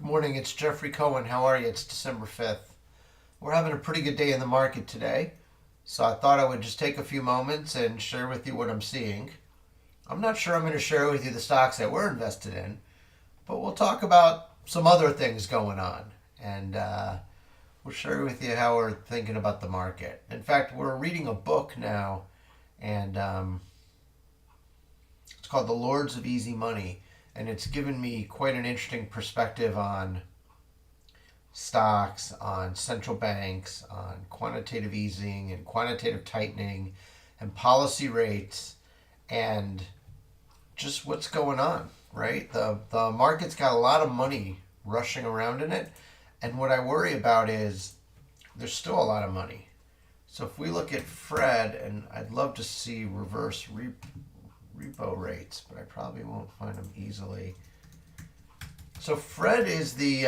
Good morning, it's Jeffrey Cohen. How are you? It's December 5th. We're having a pretty good day in the market today, so I thought I would just take a few moments and share with you what I'm seeing. I'm not sure I'm going to share with you the stocks that we're invested in, but we'll talk about some other things going on, and we'll share with you how we're thinking about the market. In fact, we're reading a book now, and it's called The Lords of Easy Money, and it's given me quite an interesting perspective on stocks, on central banks, on quantitative easing and quantitative tightening and policy rates and just what's going on, right? The market's got a lot of money rushing around in it, and what I worry about is there's still a lot of money. So if we look at Fred, and I'd love to see reverse repo rates, but I probably won't find them easily. So Fred is the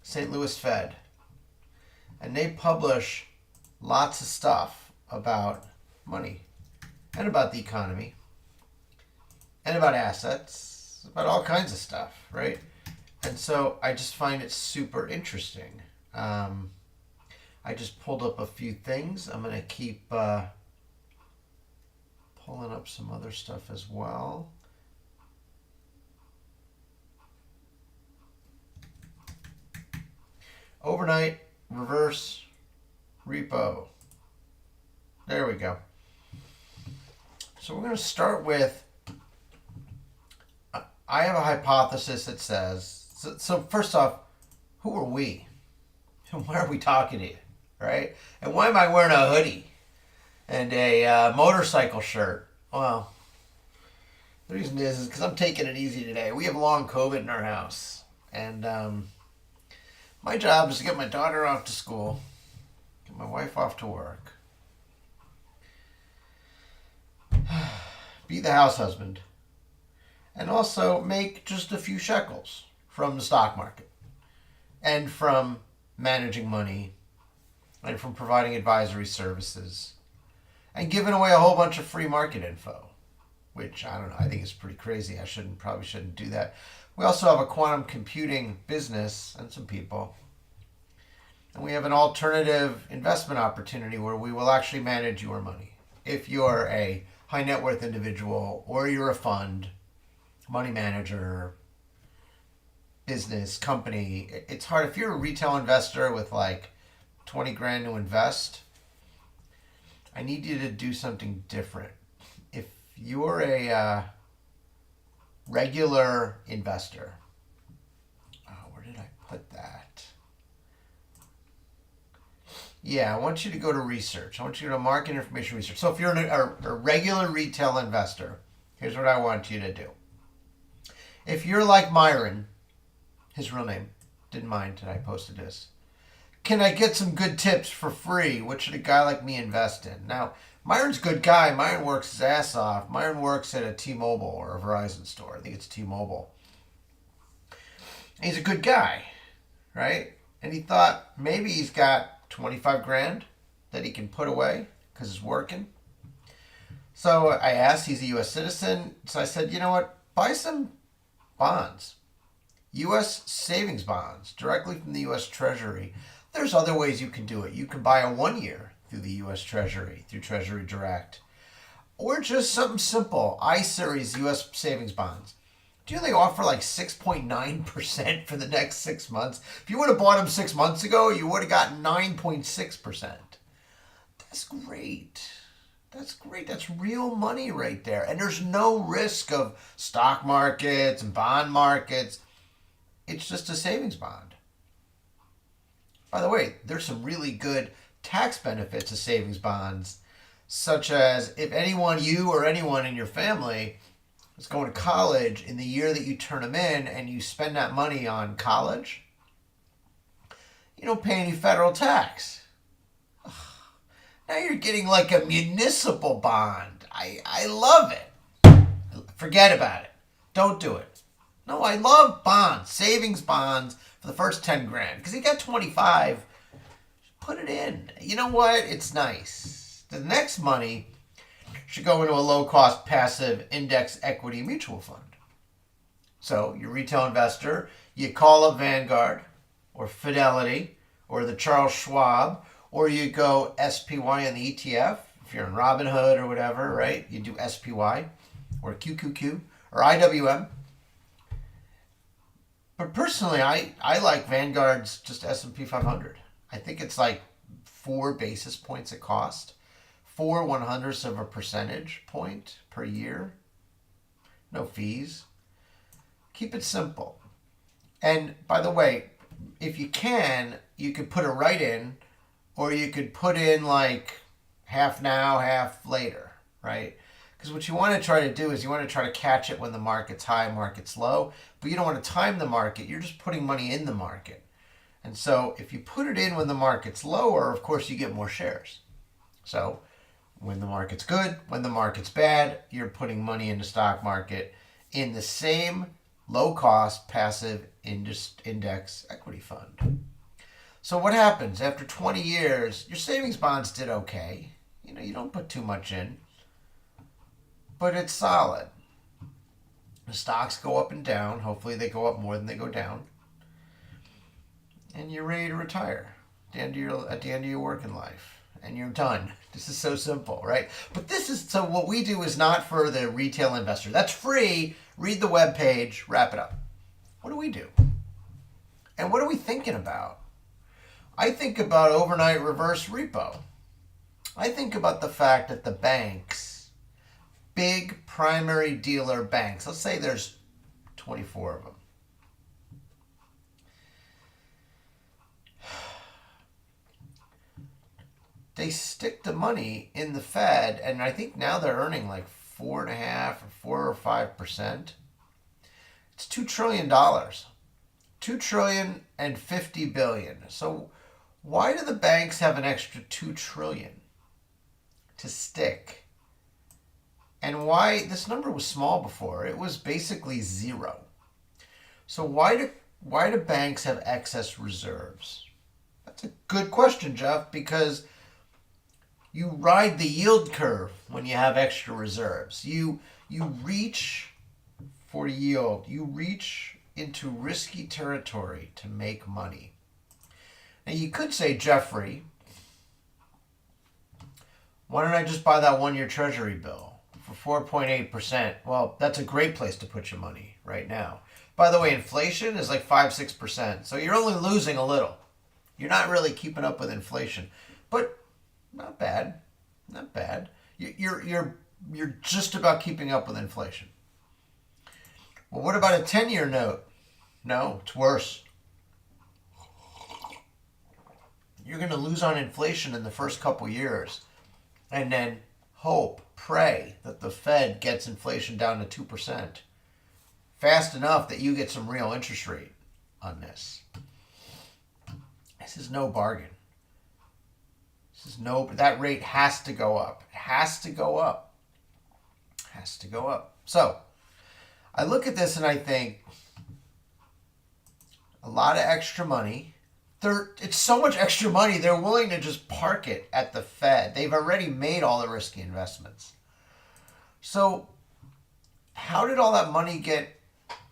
St. Louis Fed, and they publish lots of stuff about money and about the economy and about assets, about all kinds of stuff, right? And so I just find it super interesting. I just pulled up a few things. I'm going to keep pulling up some other stuff as well. Overnight reverse repo. There we go. So we're going to start with, I have a hypothesis that says, so first off, who are we? And why are we talking to you, right? And why am I wearing a hoodie and a motorcycle shirt? Well, the reason is because I'm taking it easy today. We have long COVID in our house, and my job is to get my daughter off to school, get my wife off to work, be the house husband, and also make just a few shekels from the stock market and from managing money and from providing advisory services and giving away a whole bunch of free market info, which I don't know, I think is pretty crazy. I probably shouldn't do that. We also have a quantum computing business and some people. And we have an alternative investment opportunity where we will actually manage your money. If you're a high net worth individual or you're a fund, money manager, business, company, it's hard. If you're a retail investor with like 20 grand to invest, I need you to do something different. If you're a regular investor, where did I put that? Yeah, I want you to go to research. I want you to go to market information research. So if you're a regular retail investor, here's what I want you to do. If you're like Myron, his real name, didn't mind that I posted this. Can I get some good tips for free? What should a guy like me invest in? Now, Myron's a good guy. Myron works his ass off. Myron works at a T-Mobile or a Verizon store. I think it's T-Mobile. And he's a good guy, right? And he thought maybe he's got 25 grand that he can put away because he's working. So I asked, he's a U.S. citizen. So I said, you know what? Buy some bonds. U.S. savings bonds directly from the U.S. Treasury. There's other ways you can do it. You can buy a 1 year through the U.S. Treasury, through Treasury Direct. Or just something simple, I-Series U.S. savings bonds. Do you know they offer like 6.9% for the next 6 months? If you would have bought them 6 months ago, you would have gotten 9.6%. That's great. That's great. That's real money right there. And there's no risk of stock markets and bond markets. It's just a savings bond. By the way, there's some really good tax benefits of savings bonds, such as if you or anyone in your family is going to college in the year that you turn them in and you spend that money on college, you don't pay any federal tax. Now you're getting like a municipal bond. I love it. Forget about it. Don't do it. No, I love bonds, savings bonds for the first 10 grand. Because you got 25, put it in. You know what? It's nice. The next money should go into a low-cost passive index equity mutual fund. So you're a retail investor, You call up Vanguard or Fidelity or the Charles Schwab, or you go SPY on the ETF. If you're in Robinhood or whatever, right? You do SPY or QQQ or IWM. But personally, I like Vanguard's just S&P 500. I think it's like 4 basis points of cost, 4/100ths of a percentage point per year. No fees. Keep it simple. And by the way, if you can, you could put it right in, or you could put in like half now, half later, right? Because what you want to try to do is you want to try to catch it when the market's high, market's low, but you don't want to time the market. You're just putting money in the market. And so if you put it in when the market's lower, of course you get more shares. So when the market's good, when the market's bad, you're putting money in the stock market in the same low-cost passive index equity fund. So what happens? After 20 years, your savings bonds did okay. You don't put too much in, but it's solid. The stocks go up and down. Hopefully they go up more than they go down. And you're ready to retire at the end of your working life. And you're done. This is so simple, right? But so what we do is not for the retail investor. That's free. Read the webpage, wrap it up. What do we do? And what are we thinking about? I think about overnight reverse repo. I think about the fact that the banks, big primary dealer banks, let's say there's 24 of them. They stick the money in the Fed, and I think now they're earning like 4.5% or 4 or 5%. It's $2 trillion. $2,050,000,000,000. So why do the banks have an extra $2 trillion to stick? And why this number was small before? It was basically zero. So why do banks have excess reserves? That's a good question, Jeff, because you ride the yield curve when you have extra reserves. You reach for yield. You reach into risky territory to make money. Now you could say, Jeffrey, why don't I just buy that 1-year Treasury bill for 4.8%? Well, that's a great place to put your money right now. By the way, inflation is like 5-6%, so you're only losing a little. You're not really keeping up with inflation, but not bad, not bad. You're just about keeping up with inflation. Well, what about a 10-year note? No, it's worse. You're going to lose on inflation in the first couple years, and then pray that the Fed gets inflation down to 2% fast enough that you get some real interest rate on this. This is no bargain. That rate has to go up. It has to go up. It has to go up. So I look at this and I think a lot of extra money. It's so much extra money, they're willing to just park it at the Fed. They've already made all the risky investments. So how did all that money get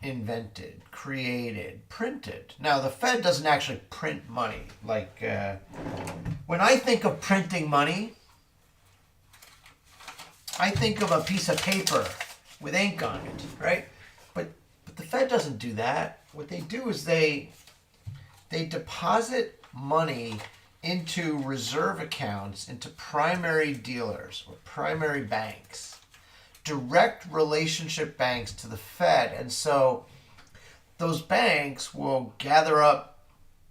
invented, created, printed? Now, the Fed doesn't actually print money. Like, when I think of printing money, I think of a piece of paper with ink on it, right? But the Fed doesn't do that. What they do is they deposit money into reserve accounts, into primary dealers or primary banks, direct relationship banks to the Fed. And so those banks will gather up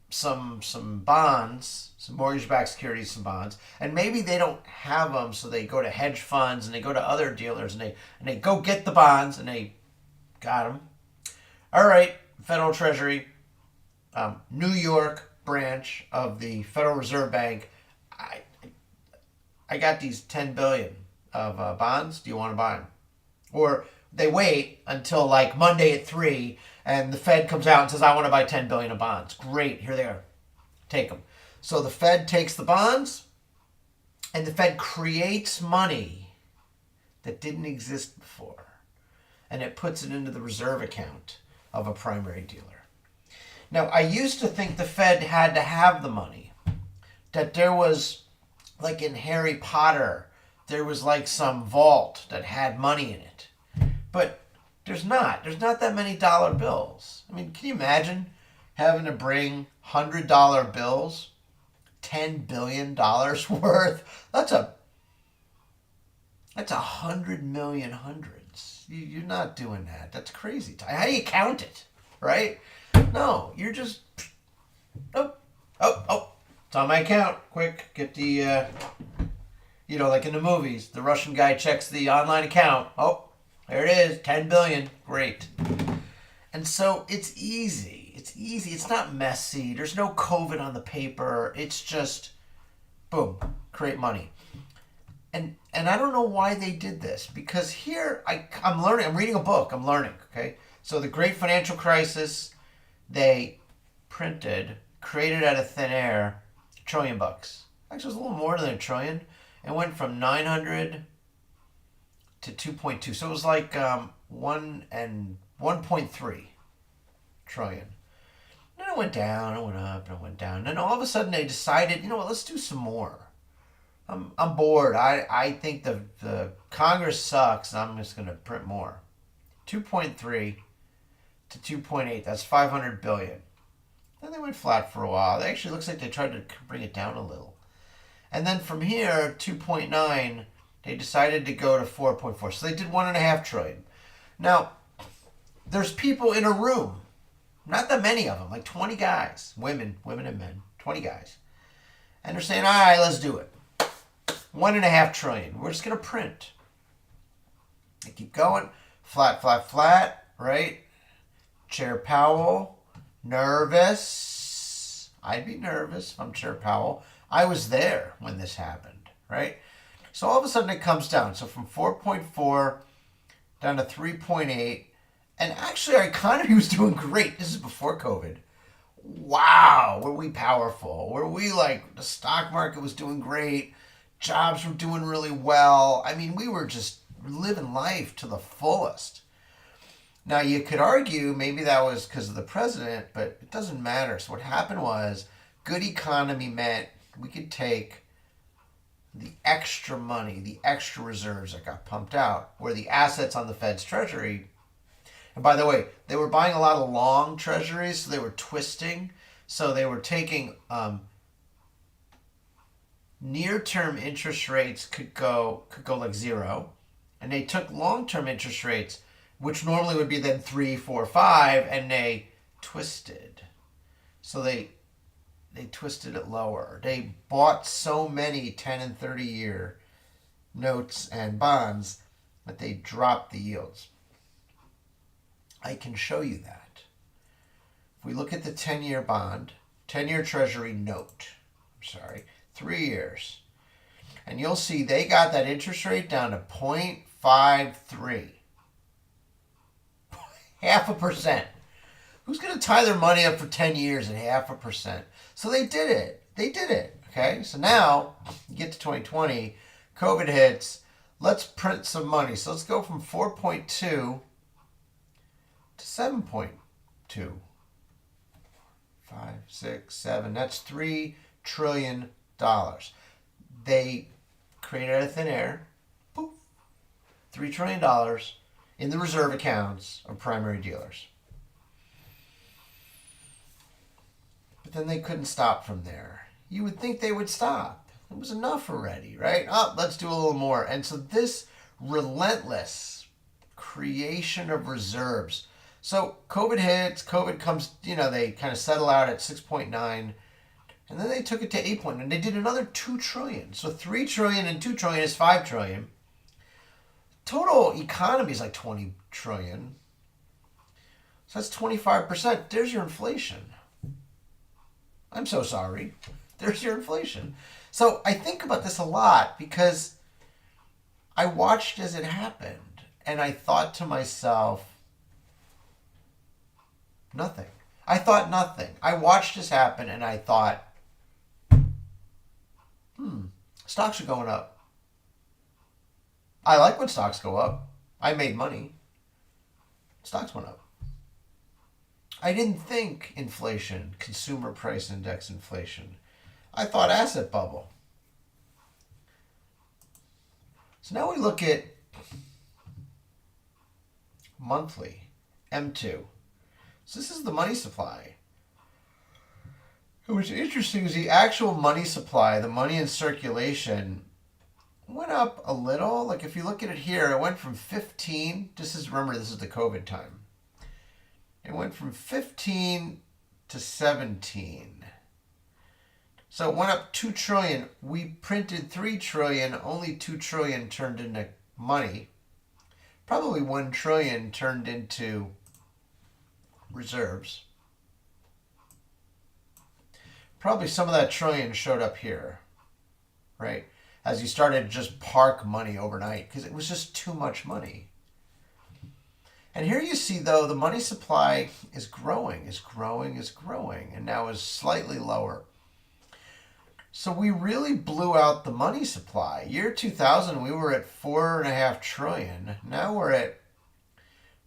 some bonds, some mortgage-backed securities, some bonds, and maybe they don't have them, so they go to hedge funds and they go to other dealers and they go get the bonds and they got them. All right, Federal Treasury, New York branch of the Federal Reserve Bank, I got these 10 billion of bonds. Do you want to buy them? Or they wait until like Monday at 3 and the Fed comes out and says, I want to buy 10 billion of bonds. Great, here they are. Take them. So the Fed takes the bonds and the Fed creates money that didn't exist before, and it puts it into the reserve account of a primary dealer. Now, I used to think the Fed had to have the money, that there was, like in Harry Potter, there was like some vault that had money in it. But there's not. There's not that many dollar bills. I mean, can you imagine having to bring $100 bills, $10 billion worth? That's 100 million hundreds. You're not doing that. That's crazy. How do you count it, right? No, you're just, oh, oh, oh. It's on my account. Quick, get the, like in the movies, the Russian guy checks the online account. Oh, there it is, 10 billion. Great. And so it's easy. It's easy. It's not messy. There's no COVID on the paper. It's just, boom, create money. And I don't know why they did this, because here I'm learning. I'm reading a book. I'm learning. Okay, so the Great Financial Crisis, they created out of thin air, $1 trillion. Actually, it was a little more than $1 trillion. It went from 900 to 2.2. So it was like 1.3 trillion. Then it went down, it went up, and it went down. And then all of a sudden they decided, let's do some more. I'm bored. I think the Congress sucks, and I'm just going to print more. 2.3 to 2.8. That's 500 billion. Then they went flat for a while. It actually looks like they tried to bring it down a little. And then from here, 2.9, they decided to go to 4.4. So they did 1.5 trillion. Now, there's people in a room, not that many of them, like 20 guys, women and men, 20 guys. And they're saying, all right, let's do it. 1.5 trillion. We're just going to print. They keep going. Flat, flat, flat, right? Chair Powell, nervous. I'd be nervous if I'm Chair Powell. I was there when this happened, right? So all of a sudden it comes down. So from 4.4 down to 3.8. And actually our economy was doing great. This is before COVID. Wow, were we powerful? Were we like, the stock market was doing great. Jobs were doing really well. I mean, we were just living life to the fullest. Now, you could argue maybe that was because of the president, but it doesn't matter. So what happened was good economy meant we could take the extra money, the extra reserves that got pumped out, where the assets on the Fed's Treasury. And by the way, they were buying a lot of long treasuries, so they were twisting. So they were taking near-term interest rates could go like zero, and they took long-term interest rates, which normally would be then 3, 4, 5, and they twisted. So they twisted it lower. They bought so many 10 and 30-year notes and bonds that they dropped the yields. I can show you that. If we look at the 10-year bond, 10-year Treasury note, 3 years, and you'll see they got that interest rate down to 0.53. 0.5%. Who's going to tie their money up for 10 years at 0.5%? So they did it. Okay? So now, you get to 2020, COVID hits, let's print some money. So let's go from 4.2 to 7.2. 5, 6, 7. That's $3 trillion. They created out of thin air, poof, $3 trillion in the reserve accounts of primary dealers. But then they couldn't stop from there. You would think they would stop. It was enough already, right? Oh, let's do a little more. And so this relentless creation of reserves. So COVID hits, COVID comes, they kind of settle out at 6.9. And then they took it to 8 point, and they did another 2 trillion. So 3 trillion and 2 trillion is 5 trillion. Total economy is like 20 trillion. So that's 25%. There's your inflation. I'm so sorry. There's your inflation. So I think about this a lot because I watched as it happened, and I thought to myself, nothing. I thought nothing. I watched this happen, and I thought, stocks are going up. I like when stocks go up. I made money. Stocks went up. I didn't think inflation, consumer price index inflation. I thought asset bubble. So now we look at monthly, M2. So this is the money supply. And what's interesting is the actual money supply, the money in circulation, went up a little. Like if you look at it here, it went from 15. Remember, this is the COVID time. It went from 15 to 17. So it went up 2 trillion. We printed 3 trillion, only 2 trillion turned into money. Probably 1 trillion turned into reserves. Probably some of that trillion showed up here, right? As you started to just park money overnight because it was just too much money. And here you see, though, the money supply is growing, and now is slightly lower. So we really blew out the money supply. Year 2000, we were at 4.5 trillion. Now we're at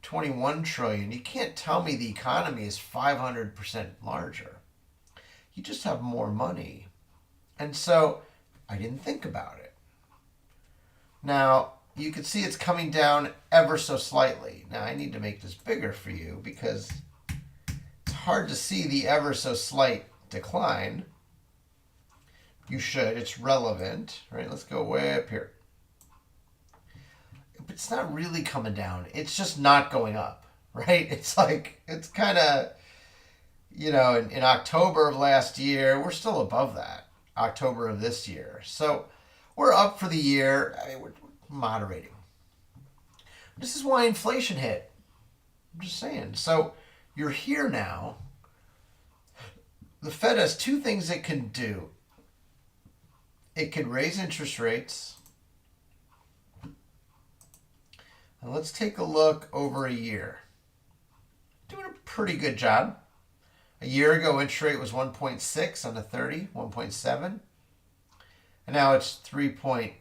21 trillion. You can't tell me the economy is 500% larger. You just have more money. And so I didn't think about it. Now, you can see it's coming down ever so slightly. Now, I need to make this bigger for you because it's hard to see the ever so slight decline. You should. It's relevant, right? Let's go way up here. But it's not really coming down. It's just not going up, right? It's like, it's kind of, in October of last year, we're still above that. October of this year. So we're up for the year. We're moderating. This is why inflation hit. I'm just saying. So you're here now. The Fed has 2 things it can do. It could raise interest rates. And let's take a look over a year. Doing a pretty good job. A year ago, interest rate was 1.6 on the 30, 1.7. And now it's 3.5.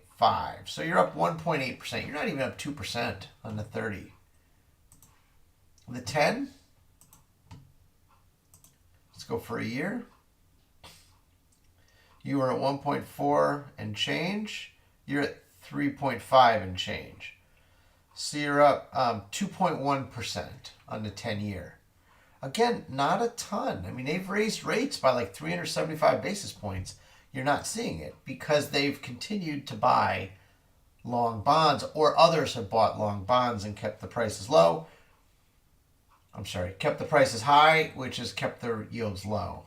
So you're up 1.8%. You're not even up 2% on the 30. The 10, let's go for a year. You were at 1.4 and change. You're at 3.5 and change. So you're up 2.1% on the 10-year. Again, not a ton. I mean, they've raised rates by like 375 basis points. You're not seeing it because they've continued to buy long bonds, or others have bought long bonds and kept the prices low. Kept the prices high, which has kept their yields low.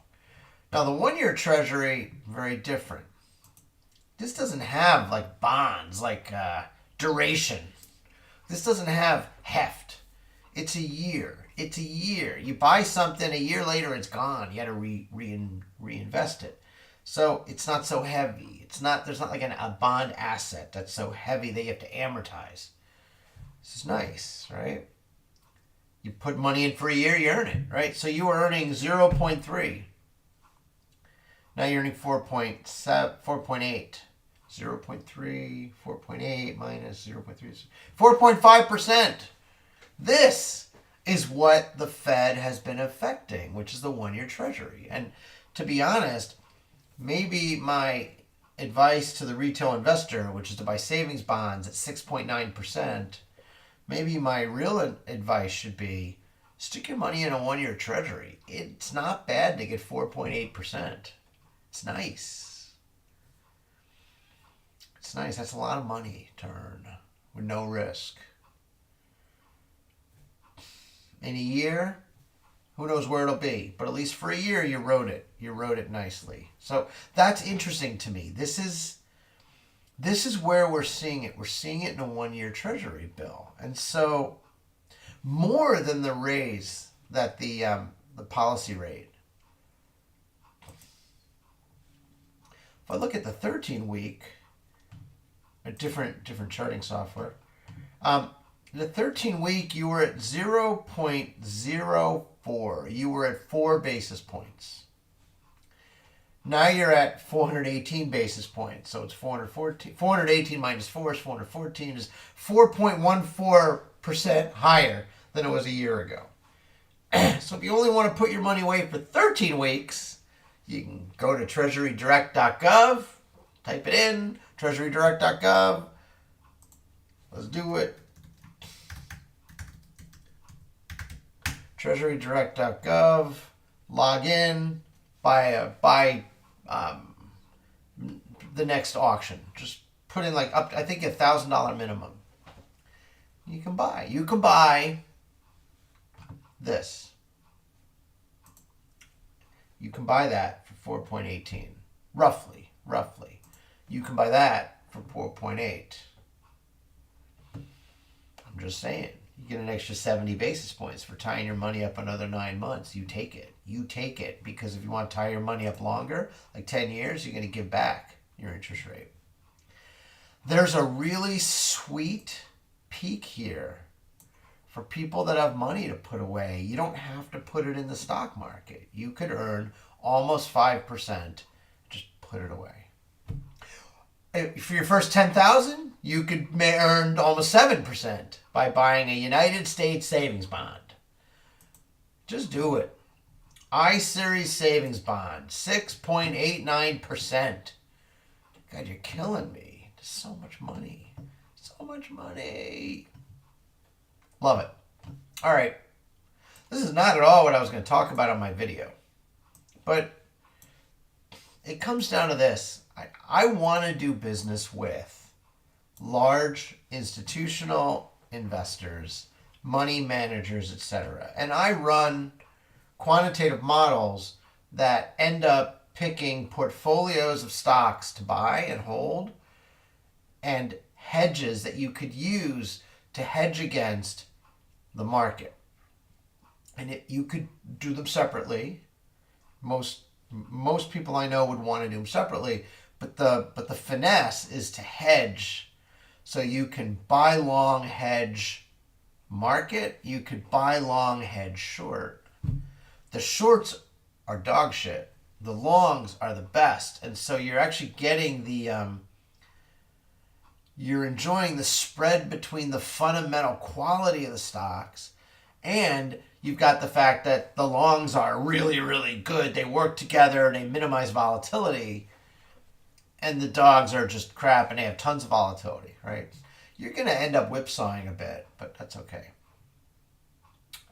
Now, the 1-year Treasury, very different. This doesn't have like bonds, like duration. This doesn't have heft. It's a year. It's a year. You buy something, a year later it's gone. You got to reinvest it. So it's not so heavy. There's not like a bond asset that's so heavy that you have to amortize. This is nice, right? You put money in for a year, you earn it, right? So you were earning 0.3. Now you're earning 4.8. 0.3, 4.8 minus 0.3, 4.5%. This is what the Fed has been affecting, which is the 1-year Treasury. And to be honest, maybe my advice to the retail investor, which is to buy savings bonds at 6.9%, maybe my real advice should be stick your money in a 1-year Treasury. It's not bad to get 4.8%. It's nice. It's nice. That's a lot of money to earn with no risk. In a year, who knows where it'll be, but at least for a year you wrote it. You wrote it nicely. So that's interesting to me. This is where we're seeing it. We're seeing it in a 1-year Treasury bill, and so more than the raise that the policy rate. If I look at the 13-week, a different charting software. The 13-week, you were at 0.04. You were at 4 basis points. Now you're at 418 basis points. So it's 418 minus 4 is 414, is 4.14% higher than it was a year ago. So if you only want to put your money away for 13 weeks, you can go to treasurydirect.gov, type it in, treasurydirect.gov. Let's do it. treasurydirect.gov, log in, buy the next auction. Just put in like up to, I think, $1,000 minimum. You can buy this. You can buy that for 4.18, roughly. You can buy that for 4.8. I'm just saying. You get an extra 70 basis points for tying your money up another 9 months. You take it because if you want to tie your money up longer, like 10 years, you're going to give back your interest rate. There's a really sweet peak here for people that have money to put away. You don't have to put it in the stock market. You could earn almost 5%. Just put it away. For your first 10,000, you could earn almost 7% by buying a United States savings bond. Just do it. I-Series savings bond, 6.89%. God, you're killing me. So much money. Love it. All right. This is not at all what I was going to talk about on my video. But it comes down to this. I want to do business with large institutional investors, money managers, etc. And I run quantitative models that end up picking portfolios of stocks to buy and hold and hedges that you could use to hedge against the market. And you could do them separately. Most people I know would want to do them separately, but the finesse is to hedge. So you can buy long, hedge market. You could buy long, hedge short. The shorts are dog shit. The longs are the best. And so you're actually getting you're enjoying the spread between the fundamental quality of the stocks, and you've got the fact that the longs are really, really good. They work together. They minimize volatility. And the dogs are just crap and they have tons of volatility, right? You're going to end up whipsawing a bit, but that's okay.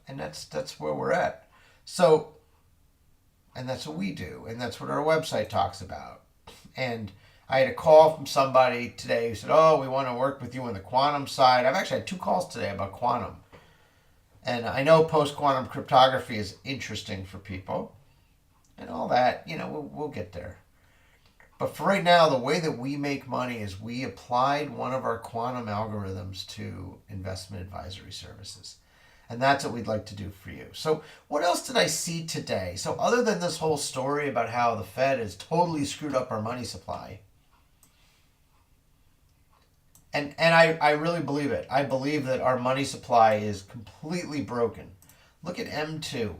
And that's where we're at. So, and that's what we do. And that's what our website talks about. And I had a call from somebody today who said, oh, we want to work with you on the quantum side. I've actually had 2 calls today about quantum. And I know post-quantum cryptography is interesting for people and all that. We'll get there. But for right now, the way that we make money is we applied one of our quantum algorithms to investment advisory services. And that's what we'd like to do for you. So what else did I see today? So other than this whole story about how the Fed has totally screwed up our money supply, and I really believe it. I believe that our money supply is completely broken. Look at M2.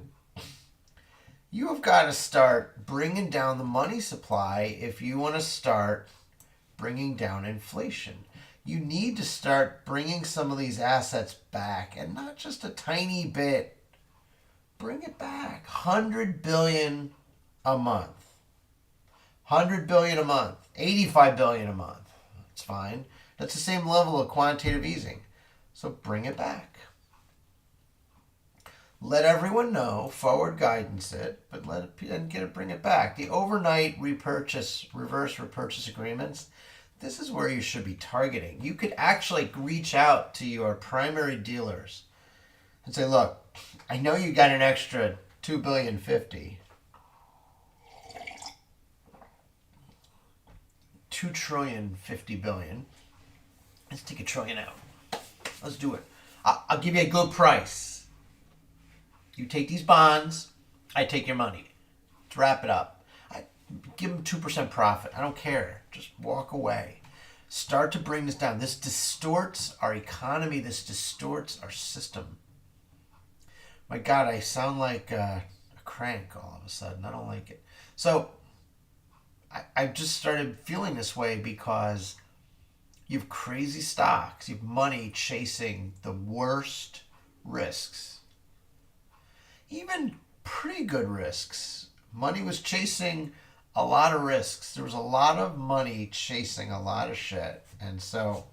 You have got to start bringing down the money supply if you want to start bringing down inflation. You need to start bringing some of these assets back, and not just a tiny bit. Bring it back. 100 billion a month. 100 billion a month. 85 billion a month. That's fine. That's the same level of quantitative easing. So bring it back. Let everyone know, forward guidance it, but bring it back. The overnight reverse repurchase agreements, this is where you should be targeting. You could actually reach out to your primary dealers and say, look, I know you got an extra $2 billion 50. $2 trillion 50 billion. Let's take $1 trillion out. Let's do it. I'll give you a good price. You take these bonds, I take your money. Let's wrap it up. I give them 2% profit. I don't care. Just walk away. Start to bring this down. This distorts our economy. This distorts our system. My God, I sound like a crank all of a sudden. I don't like it. So I've just started feeling this way because you have crazy stocks. You have money chasing the worst risks. even pretty good risks. Money was chasing a lot of risks. There was a lot of money chasing a lot of shit. And so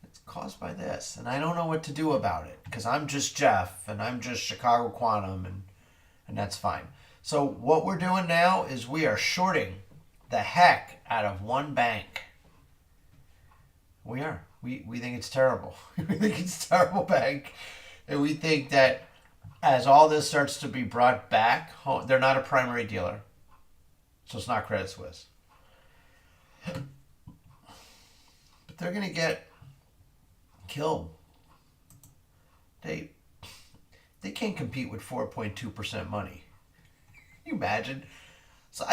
it's caused by this. And I don't know what to do about it because I'm just Jeff and I'm just Chicago Quantum and that's fine. So what we're doing now is we are shorting the heck out of one bank. We are. We think it's terrible. We think it's a terrible bank. And we think that as all this starts to be brought back, they're not a primary dealer. So it's not Credit Suisse. But they're going to get killed. They can't compete with 4.2% money. Can you imagine? So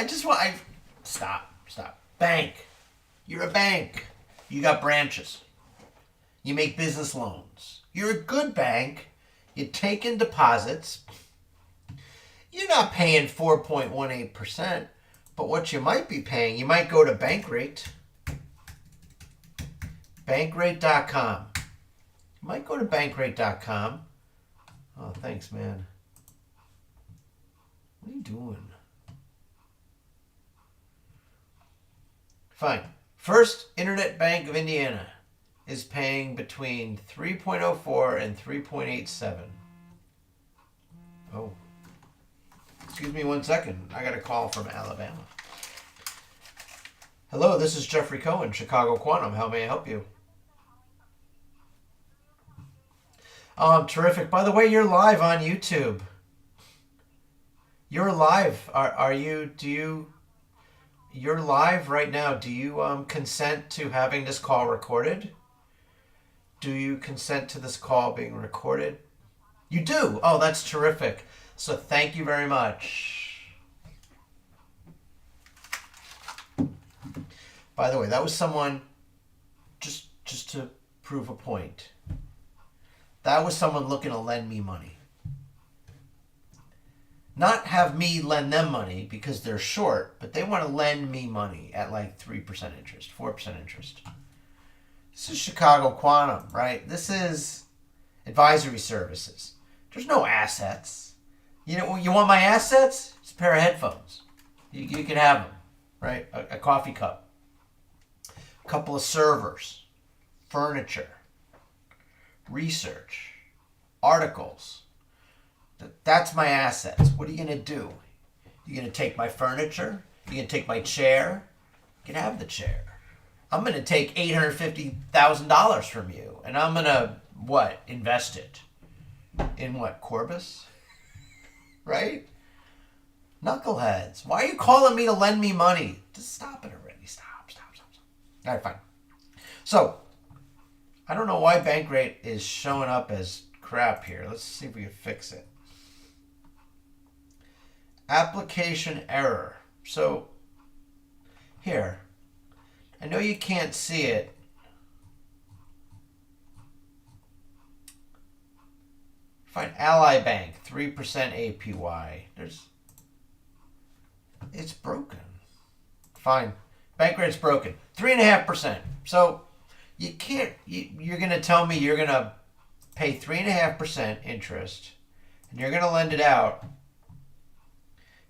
stop. Bank. You're a bank. You got branches. You make business loans. You're a good bank. You take in deposits. You're not paying 4.18%, but what you might be paying, you might go to Bankrate. Bankrate.com. You might go to Bankrate.com. Oh, thanks, man. What are you doing? Fine. First Internet Bank of Indiana is paying between 3.04 and 3.87. Oh. Excuse me 1 second. I got a call from Alabama. Hello, this is Jeffrey Cohen, Chicago Quantum. How may I help you? Oh, I'm terrific. By the way, you're live on YouTube. You're live. You're live right now. Do you consent to having this call recorded? Do you consent to this call being recorded? You do? Oh, that's terrific. So thank you very much. By the way, that was someone, just to prove a point, that was someone looking to lend me money. Not have me lend them money because they're short, but they want to lend me money at like 3% interest, 4% interest. This is Chicago Quantum, right? This is advisory services. There's no assets. You know, you want my assets? It's a pair of headphones. You can have them, right? A coffee cup, a couple of servers, furniture, research, articles. That's my assets. What are you going to do? You're going to take my furniture? You're going to take my chair? You can have the chair. I'm going to take $850,000 from you, and I'm going to, invest it? In what, Corbis? Right? Knuckleheads. Why are you calling me to lend me money? Just stop it already. Stop. All right, fine. So, I don't know why Bankrate is showing up as crap here. Let's see if we can fix it. Application error. So, here. I know you can't see it. Find Ally Bank, 3% APY. It's broken. Fine. Bankrate's broken. 3.5%. So, you're going to tell me you're going to pay 3.5% interest, and you're going to lend it out.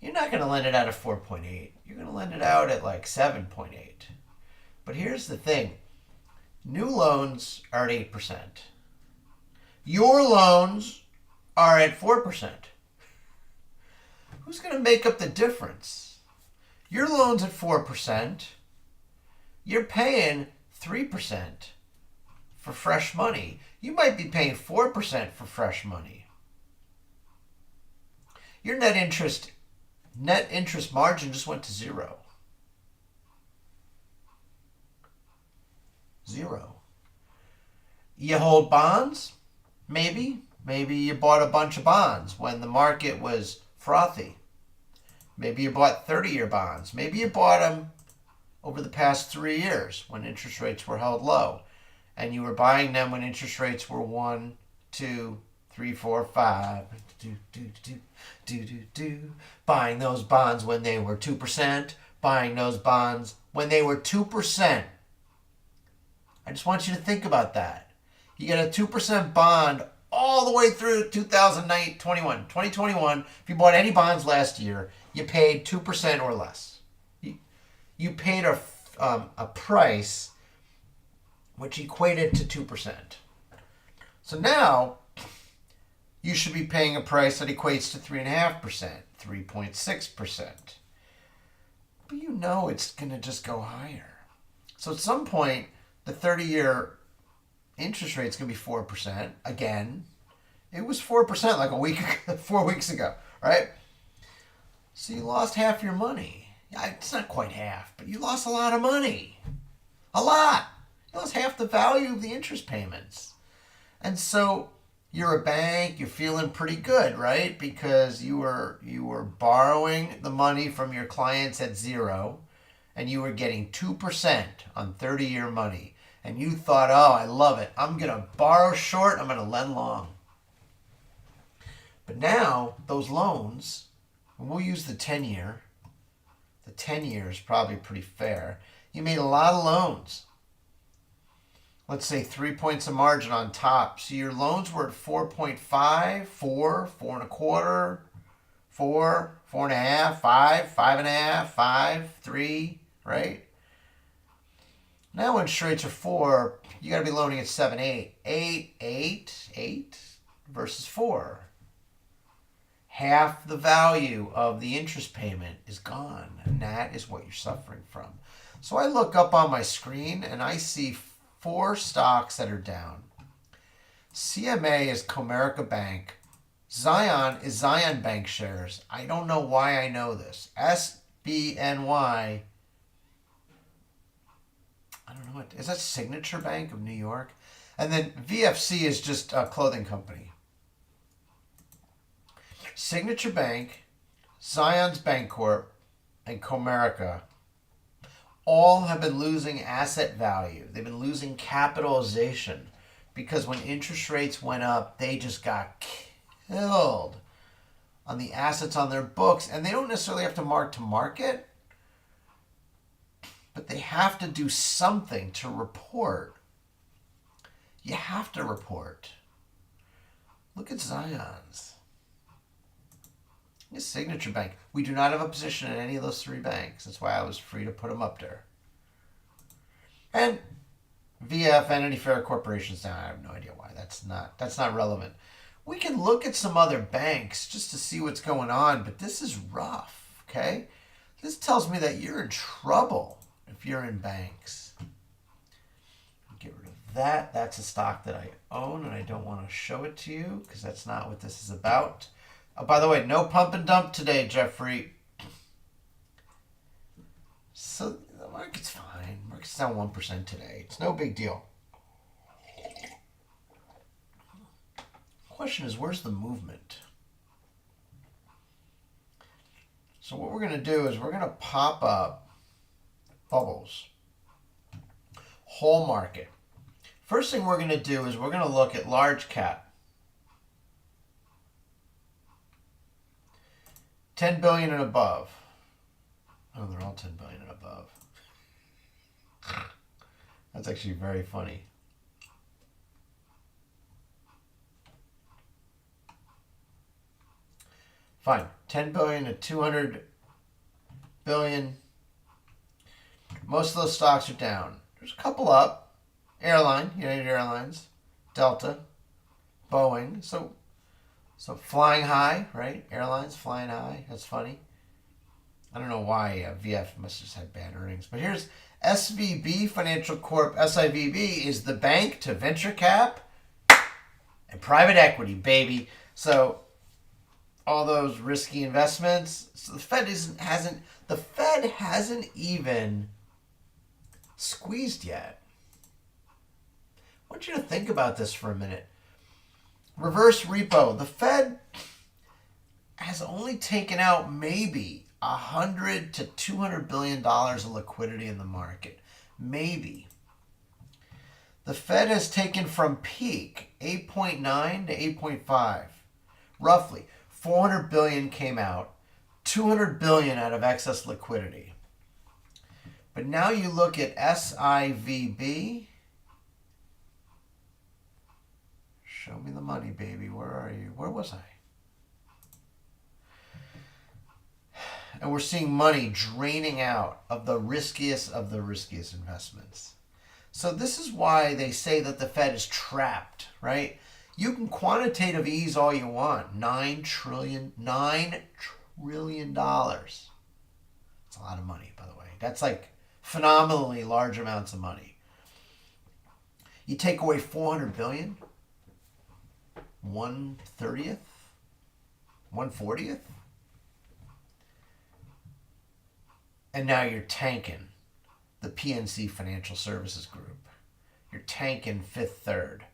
You're not going to lend it out at 4.8. You're going to lend it out at like 7.8. But here's the thing. New loans are at 8%. Your loans are at 4%. Who's going to make up the difference? Your loan's at 4%. You're paying 3% for fresh money. You might be paying 4% for fresh money. Your net interest margin just went to zero. Zero. You hold bonds? Maybe. Maybe you bought a bunch of bonds when the market was frothy. Maybe you bought 30-year bonds. Maybe you bought them over the past 3 years when interest rates were held low. And you were buying them when interest rates were 1, 2, 3, 4, 5. Buying those bonds when they were 2%. Buying those bonds when they were 2%. I just want you to think about that. You get a 2% bond all the way through 2021. 2021, if you bought any bonds last year, you paid 2% or less. You paid a price which equated to 2%. So now you should be paying a price that equates to 3.5%, 3.6%. But you know it's going to just go higher. So at some point, the 30-year interest rate is going to be 4% again. It was 4% like 4 weeks ago, right? So you lost half your money. It's not quite half, but you lost a lot of money. A lot. You lost half the value of the interest payments. And so you're a bank, you're feeling pretty good, right? Because you were borrowing the money from your clients at 0, and you were getting 2% on 30-year money. And you thought, oh, I love it. I'm going to borrow short, I'm going to lend long. But now, those loans, and we'll use the 10-year. The 10-year is probably pretty fair. You made a lot of loans. Let's say 3 points of margin on top. So your loans were at 4.5, 4, 4.25, 4, 4.5, 5, 5.5, 5, 3, right? Now when rates are 4, you got to be loaning at 7, 8. 8 versus 4. Half the value of the interest payment is gone, and that is what you're suffering from. So I look up on my screen and I see 4 stocks that are down. CMA is Comerica Bank. Zion is Zion Bank shares. I don't know why I know this. SBNY. I don't know what. Is that Signature Bank of New York? And then VFC is just a clothing company. Signature Bank, Zion's Bancorp, and Comerica all have been losing asset value. They've been losing capitalization because when interest rates went up, they just got killed on the assets on their books. And they don't necessarily have to mark to market, but they have to do something to report. You have to report. Look at Zion's. It's Signature Bank. We do not have a position in any of those 3 banks. That's why I was free to put them up there. And VF, Entity Fair Corporation's down. I have no idea why. That's not relevant. We can look at some other banks just to see what's going on, but this is rough, okay? This tells me that you're in trouble if you're in banks. Get rid of that. That's a stock that I own, and I don't want to show it to you because that's not what this is about. Oh, by the way, no pump and dump today, Jeffrey. So the market's fine. Market's down 1% today. It's no big deal. Question is, where's the movement? So what we're going to do is we're going to pop up bubbles. Whole market. First thing we're going to do is we're going to look at large cap. 10 billion and above. Oh, they're all 10 billion and above. That's actually very funny. Fine. 10 billion to 200 billion. Most of those stocks are down. There's a couple up. Airline, United Airlines, Delta, Boeing. So flying high, right? Airlines flying high. That's funny. I don't know why VF must have just had bad earnings. But here's SVB Financial Corp. SIVB is the bank to venture cap and private equity, baby. So all those risky investments. So the Fed hasn't even squeezed yet. I want you to think about this for a minute. Reverse repo. The Fed has only taken out maybe $100 to $200 billion of liquidity in the market. Maybe. The Fed has taken from peak 8.9 to 8.5. Roughly. 400 billion came out. 200 billion out of excess liquidity. But now you look at SIVB. Show me the money, baby. Where are you? Where was I? And we're seeing money draining out of the riskiest investments. So this is why they say that the Fed is trapped, right? You can quantitative ease all you want. $9 trillion. That's a lot of money, by the way. That's like phenomenally large amounts of money. You take away 400 billion, 1/30th, 1/40th, and now you're tanking the PNC Financial Services Group. You're tanking Fifth Third,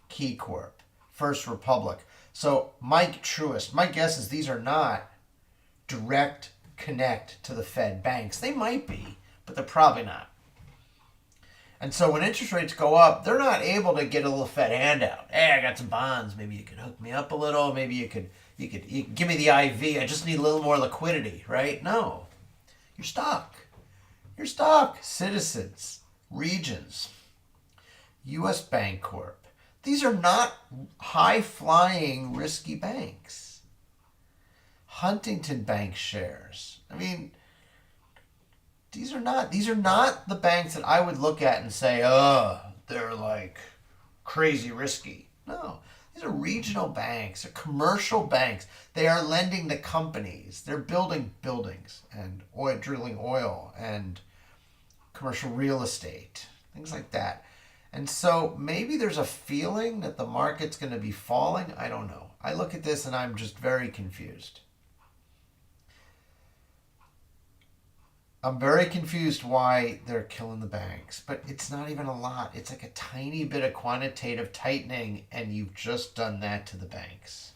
Key Corp, First Republic. So Mike Truist, my guess is these are not direct connect to the Fed banks. They might be, but they're probably not. And so when interest rates go up, they're not able to get a little Fed handout. Hey, I got some bonds. Maybe you could hook me up a little. Maybe you could give me the IV. I just need a little more liquidity, right? No. You're stuck. You're stuck. Citizens, Regions, U.S. Bank Corp. These are not high-flying, risky banks. Huntington Bank shares. I mean, these are not the banks that I would look at and say, oh, they're like crazy risky. No, these are regional banks, they're commercial banks. They are lending to companies. They're building buildings and drilling oil and commercial real estate, things like that. And so maybe there's a feeling that the market's going to be falling. I don't know. I look at this and I'm just very confused. I'm very confused why they're killing the banks, but it's not even a lot. It's like a tiny bit of quantitative tightening, and you've just done that to the banks.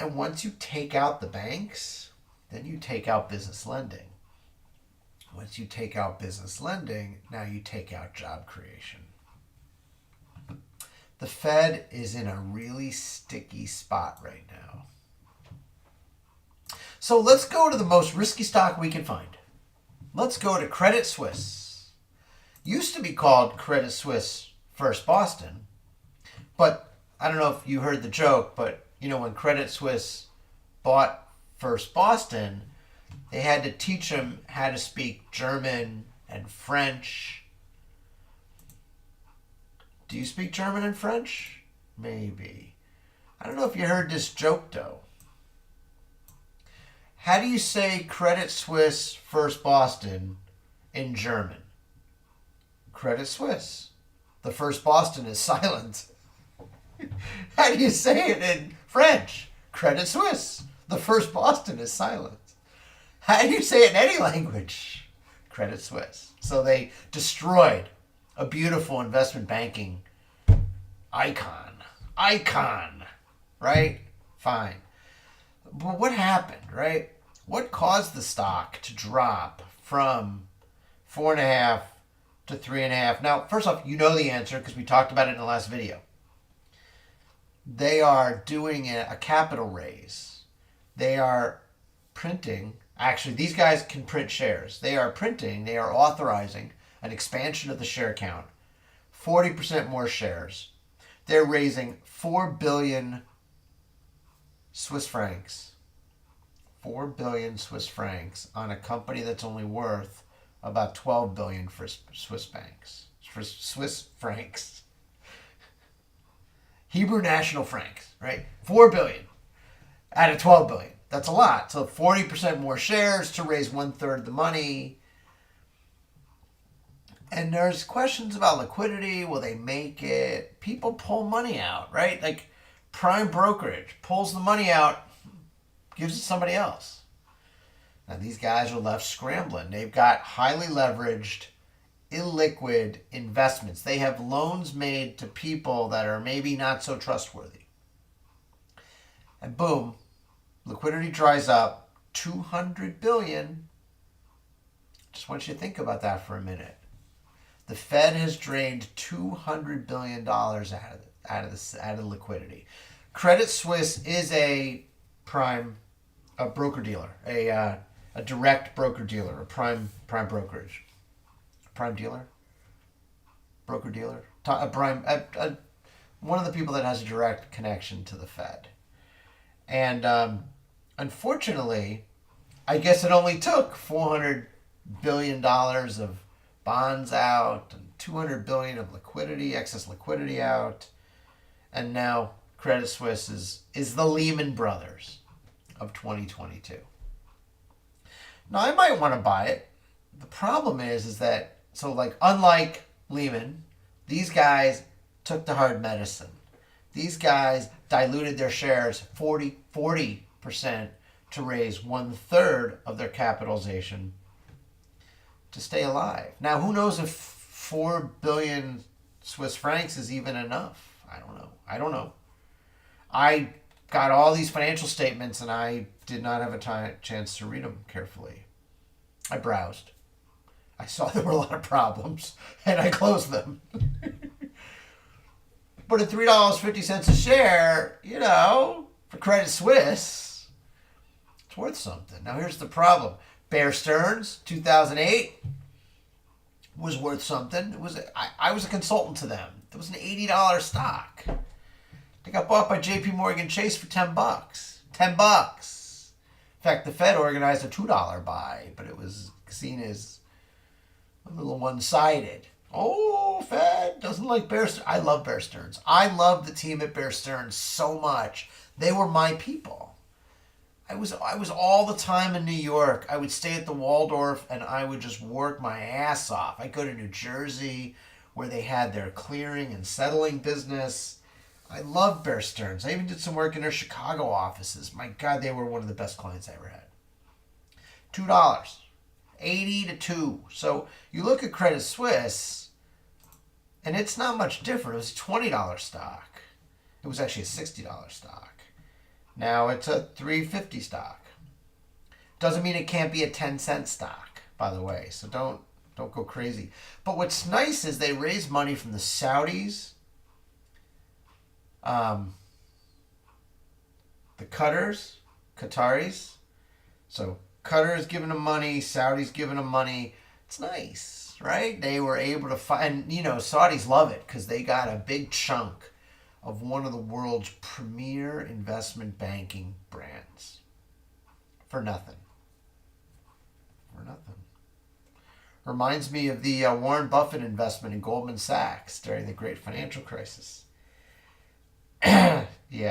And once you take out the banks, then you take out business lending. Once you take out business lending, now you take out job creation. The Fed is in a really sticky spot right now. So let's go to the most risky stock we can find. Let's go to Credit Suisse. Used to be called Credit Suisse First Boston, but I don't know if you heard the joke, but you know when Credit Suisse bought First Boston, they had to teach them how to speak German and French. Do you speak German and French? Maybe. I don't know if you heard this joke though. How do you say Credit Suisse First Boston in German? Credit Suisse. The First Boston is silent. How do you say it in French? Credit Suisse. The First Boston is silent. How do you say it in any language? Credit Suisse. So they destroyed a beautiful investment banking icon. Right? Fine. But what happened, right? What caused the stock to drop from 4.5 to 3.5? Now, first off, you know the answer because we talked about it in the last video. They are doing a capital raise. They are printing. Actually, these guys can print shares. They are authorizing an expansion of the share count. 40% more shares. They're raising 4 billion Swiss francs. 4 billion Swiss francs on a company that's only worth about 12 billion for Swiss banks. For Swiss francs. Hebrew national francs, right? 4 billion out of 12 billion. That's a lot. So 40% more shares to raise 1/3 the money. And there's questions about liquidity. Will they make it? People pull money out, right? Like prime brokerage pulls the money out, gives it to somebody else. Now these guys are left scrambling. They've got highly leveraged, illiquid investments. They have loans made to people that are maybe not so trustworthy. And boom, liquidity dries up. 200 billion. Just want you to think about that for a minute. The Fed has drained $200 billion out of liquidity. Credit Suisse is a broker dealer, a direct broker dealer, a prime brokerage, prime dealer, broker dealer, one of the people that has a direct connection to the Fed. And unfortunately, I guess it only took $400 billion of bonds out and $200 billion of liquidity, excess liquidity out, and now Credit Suisse is the Lehman Brothers of 2022. Now I might want to buy it. The problem is that so like unlike Lehman, these guys took the hard medicine. These guys diluted their shares 40% to raise 1/3 of their capitalization to stay alive. Now, who knows if 4 billion Swiss francs is even enough? I don't know. I got all these financial statements and I did not have a chance to read them carefully. I browsed. I saw there were a lot of problems and I closed them. But at $3.50 a share, for Credit Suisse, it's worth something. Now here's the problem. Bear Stearns, 2008, was worth something. I was a consultant to them. It was an $80 stock. They got bought by J.P. Morgan Chase for $10. $10. In fact, the Fed organized a $2 buy, but it was seen as a little one-sided. Oh, Fed doesn't like Bear Stearns. I love Bear Stearns. I love the team at Bear Stearns so much. They were my people. I was all the time in New York. I would stay at the Waldorf and I would just work my ass off. I'd go to New Jersey where they had their clearing and settling business. I loved Bear Stearns. I even did some work in their Chicago offices. My God, they were one of the best clients I ever had. $2. 80 to 2. So you look at Credit Suisse, and it's not much different. It was a $20 stock. It was actually a $60 stock. Now it's a $3.50 stock. Doesn't mean it can't be a 10-cent stock, by the way. So don't go crazy. But what's nice is they raise money from the Saudis, the Qataris. So Qatar is giving them money, Saudi's giving them money. It's nice, right? They were able to find, Saudis love it because they got a big chunk of one of the world's premier investment banking brands for nothing. For nothing. Reminds me of the Warren Buffett investment in Goldman Sachs during the great financial crisis. Yeah,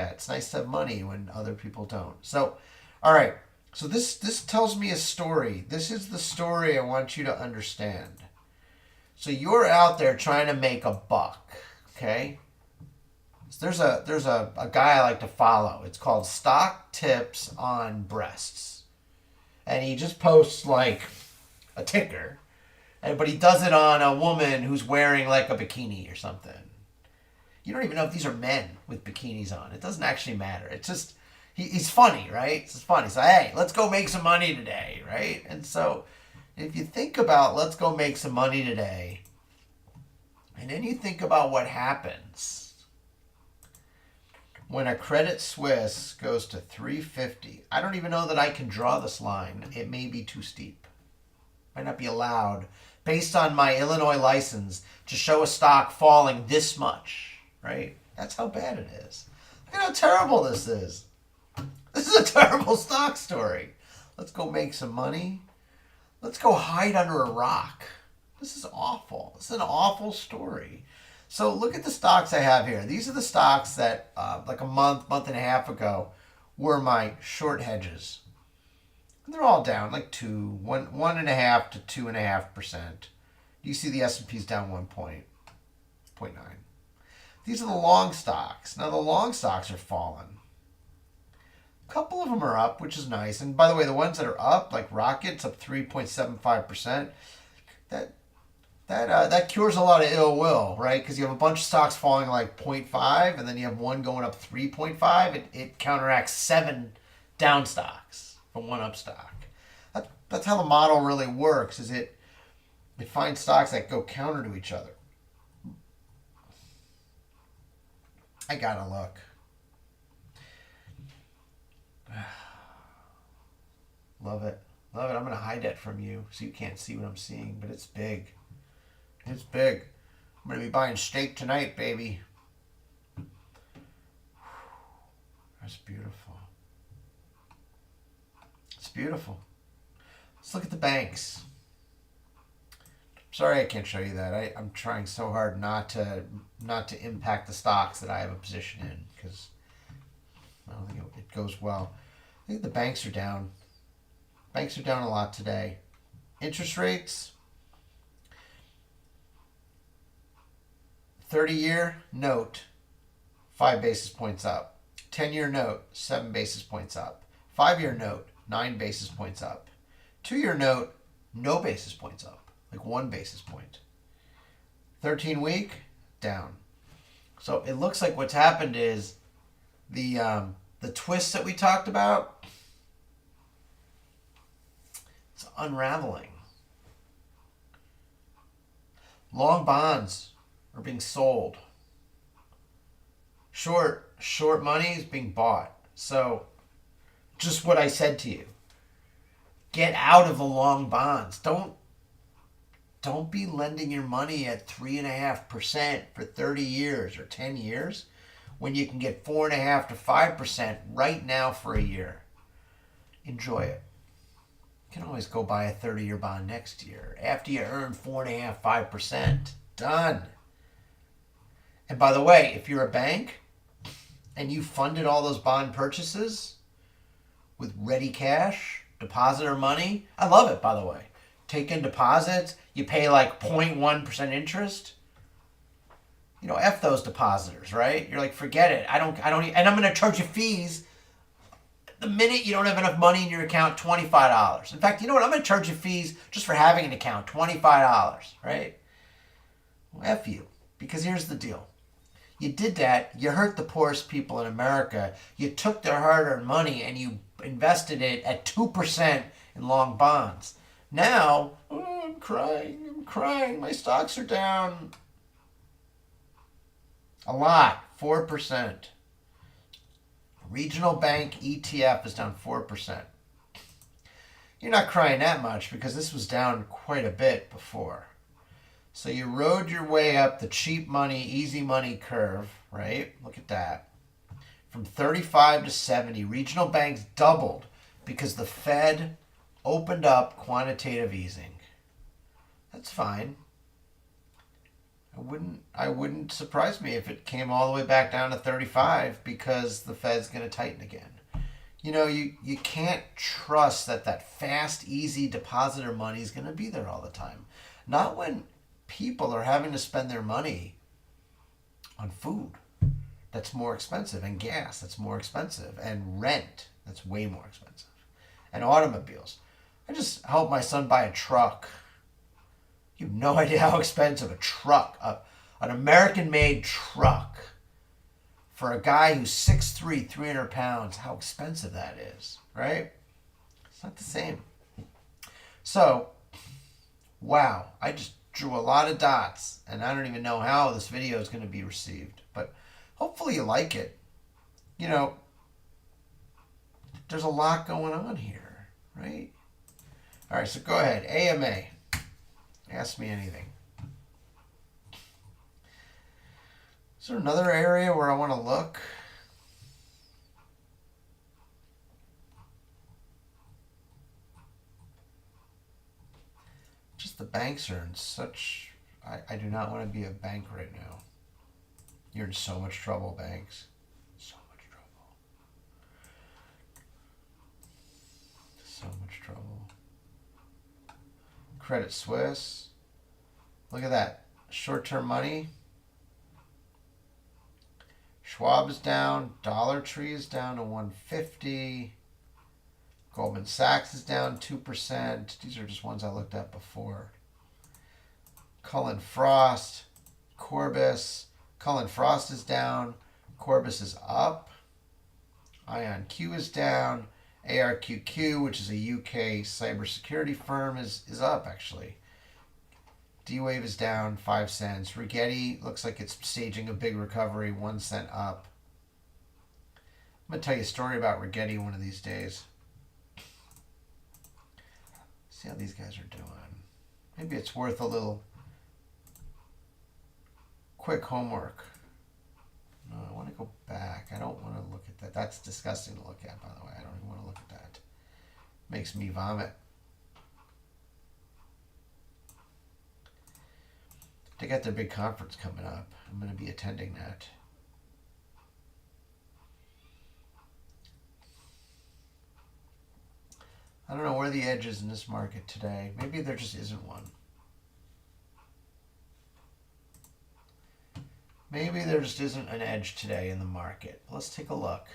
it's nice to have money when other people don't. So, all right. So this tells me a story. This is the story I want you to understand. So you're out there trying to make a buck, okay? So there's a guy I like to follow. It's called Stock Tips on Breasts. And he just posts like a ticker. But he does it on a woman who's wearing like a bikini or something. You don't even know if these are men with bikinis on. It doesn't actually matter. It's just he's funny, right? It's just funny. So, hey, let's go make some money today, right? And so if you think about let's go make some money today, and then you think about what happens when a Credit Suisse goes to 350. I don't even know that I can draw this line. It may be too steep. Might not be allowed, based on my Illinois license, to show a stock falling this much, right? That's how bad it is. Look at how terrible this is. This is a terrible stock story. Let's go make some money. Let's go hide under a rock. This is awful. This is an awful story. So look at the stocks I have here. These are the stocks that like a month and a half ago were my short hedges. And they're all down like 1.5 to 2.5%. You see the S&P's down 1.9. These are the long stocks. Now the long stocks are falling. A couple of them are up, which is nice. And by the way, the ones that are up, like Rocket's up 3.75%. That cures a lot of ill will, right? Because you have a bunch of stocks falling like 0.5, and then you have one going up 3.5. It counteracts 7 down stocks from one up stock. That's how the model really works. Is it finds stocks that go counter to each other. I gotta look. Love it. Love it. I'm going to hide that from you so you can't see what I'm seeing, but it's big. It's big. I'm going to be buying steak tonight, baby. That's beautiful. It's beautiful. Let's look at the banks. Sorry, I can't show you that. I'm trying so hard not to impact the stocks that I have a position in because I don't think it goes well. I think the banks are down. Banks are down a lot today. Interest rates. 30-year note, 5 basis points up. 10-year note, 7 basis points up. 5-year note, 9 basis points up. 2-year note, no basis points up. Like 1 basis point. 13-week, down. So it looks like what's happened is the twist that we talked about, it's unraveling. Long bonds are being sold. Short money is being bought. So just what I said to you. Get out of the long bonds. Don't be lending your money at 3.5% for 30 years or 10 years when you can get 4.5% to 5% right now for a year. Enjoy it. You can always go buy a 30-year bond next year after you earn 4.5%, 5%. Done. And by the way, if you're a bank and you funded all those bond purchases with ready cash, depositor money, I love it, by the way. Take in deposits, you pay like 0.1% interest. You know, F those depositors, right? You're like, forget it. I don't, and I'm going to charge you fees the minute you don't have enough money in your account, $25. In fact, you know what? I'm going to charge you fees just for having an account, $25, right? Well, F you. Because here's the deal. You did that, you hurt the poorest people in America. You took their hard-earned money and you invested it at 2% in long bonds. Now, I'm crying, my stocks are down. A lot, 4%. Regional bank ETF is down 4%. You're not crying that much because this was down quite a bit before. So you rode your way up the cheap money, easy money curve, right? Look at that. From 35 to 70, regional banks doubled because the Fed opened up quantitative easing. That's fine. I wouldn't surprise me if it came all the way back down to 35 because the Fed's going to tighten again. You know, you can't trust that fast, easy depositor money is going to be there all the time. Not when people are having to spend their money on food that's more expensive, and gas that's more expensive, and rent that's way more expensive, and automobiles. I just helped my son buy a truck. You have no idea how expensive a truck, an American-made truck, for a guy who's 6'3", 300 pounds, how expensive that is, right? It's not the same. So, wow, I just drew a lot of dots, and I don't even know how this video is going to be received, but hopefully you like it. You know, there's a lot going on here, right? All right, so go ahead. AMA. Ask me anything. Is there another area where I want to look? Just the banks are in such... I do not want to be a bank right now. You're in so much trouble, banks. So much trouble. So much trouble. Credit Suisse. Look at that. Short-term money. Schwab is down. Dollar Tree is down to 150. Goldman Sachs is down 2%. These are just ones I looked at before. Cullen Frost. Corbis. Cullen Frost is down. Corbis is up. IonQ is down. ARQQ, which is a UK cybersecurity firm, is up actually. D-Wave is down 5 cents. Rigetti looks like it's staging a big recovery, 1 cent up. I'm going to tell you a story about Rigetti one of these days. See how these guys are doing. Maybe it's worth a little quick homework. No, I want to go back. I don't want to look at that. That's disgusting to look at, by the way. I don't even want to look at that. Makes me vomit. They got their big conference coming up. I'm going to be attending that. I don't know where the edge is in this market today. Maybe there just isn't one. Maybe there just isn't an edge today in the market. Let's take a look.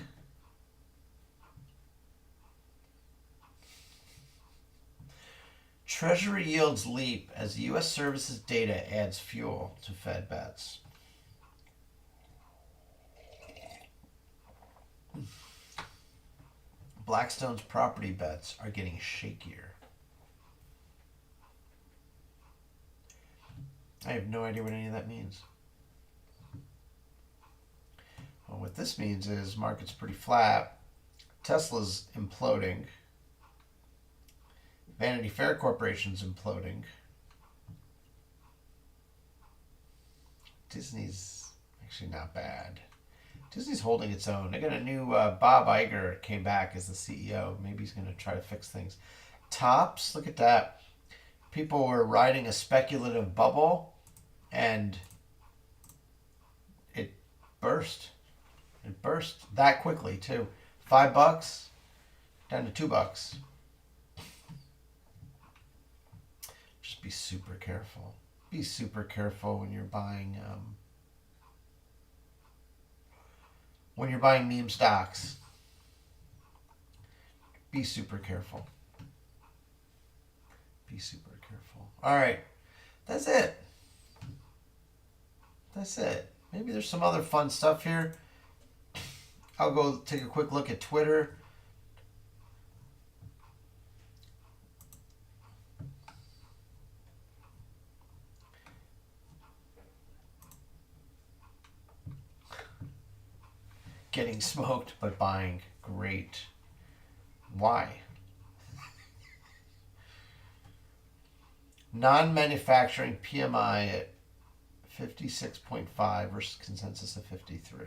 Treasury yields leap as U.S. services data adds fuel to Fed bets. Blackstone's property bets are getting shakier. I have no idea what any of that means. Well, what this means is market's pretty flat. Tesla's imploding. Vanity Fair Corporation's imploding. Disney's actually not bad. Disney's holding its own. They got a new Bob Iger came back as the CEO. Maybe he's going to try to fix things. Tops, look at that. People were riding a speculative bubble, and it burst. It burst that quickly too. $5 down to $2. Just be super careful. Be super careful when you're buying. When you're buying meme stocks, be super careful. Be super careful. All right, that's it. That's it. Maybe there's some other fun stuff here. I'll go take a quick look at Twitter. Getting smoked, but buying. Great. Why? Non-manufacturing PMI at 56.5 versus consensus of 53.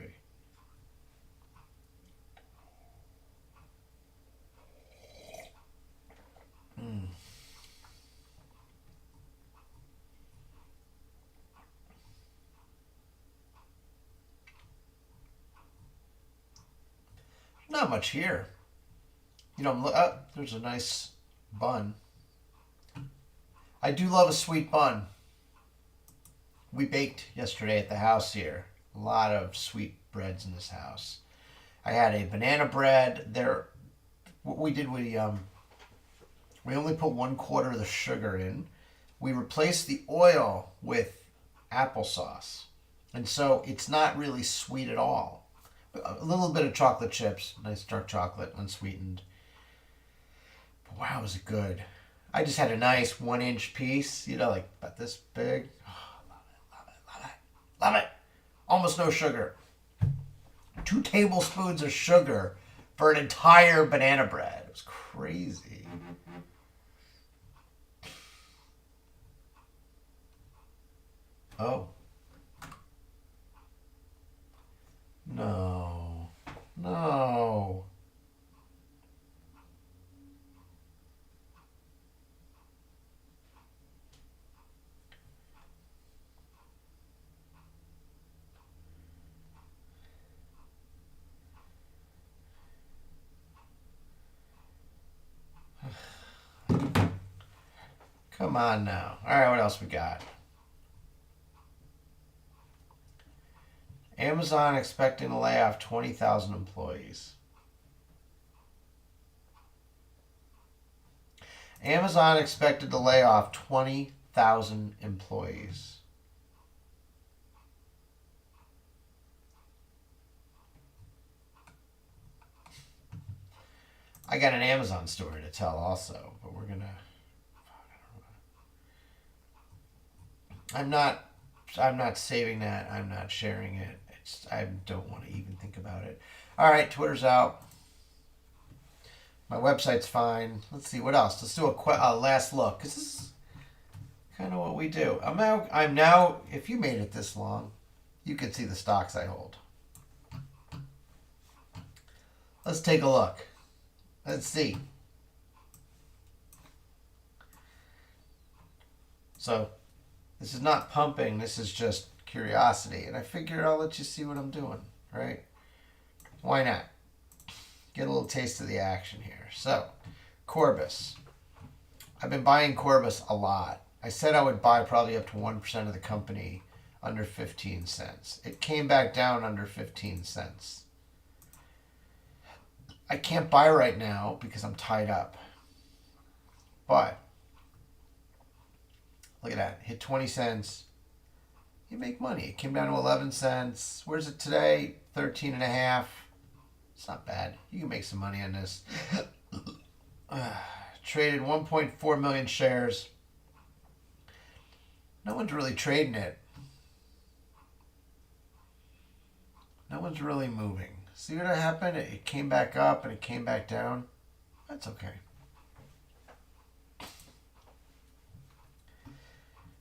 Not much here. You know, there's a nice bun. I do love a sweet bun. We baked yesterday at the house here. A lot of sweet breads in this house. I had a banana bread. What we did, we only put 1/4 of the sugar in. We replaced the oil with applesauce. And so it's not really sweet at all. A little bit of chocolate chips, nice dark chocolate, unsweetened. But wow, was it good. I just had a nice 1-inch piece, you know, like about this big. Oh, love it, love it, love it, love it. Almost no sugar. 2 tablespoons of sugar for an entire banana bread. It was crazy. Oh. No. No. Come on now. All right, what else we got? Amazon expecting to lay off 20,000 employees. Amazon expected to lay off 20,000 employees. I got an Amazon story to tell also, but we're gonna. I'm not saving that. I'm not sharing it. I don't want to even think about it. All right, Twitter's out. My website's fine. Let's see what else. Let's do a last look, because this is kind of what we do. I'm now. If you made it this long, you can see the stocks I hold. Let's take a look. Let's see. So this is not pumping. This is just curiosity. And I figure I'll let you see what I'm doing, right? Why not? Get a little taste of the action here. So, Corbis. I've been buying Corbis a lot. I said I would buy probably up to 1% of the company under 15 cents. It came back down under 15 cents. I can't buy right now because I'm tied up. But, look at that. Hit 20 cents. You make money. It came down to 11 cents. Where's it today? 13 and a half. It's not bad. You can make some money on this. Traded 1.4 million shares. No one's really trading it. No one's really moving. See what happened? It came back up and it came back down. That's okay.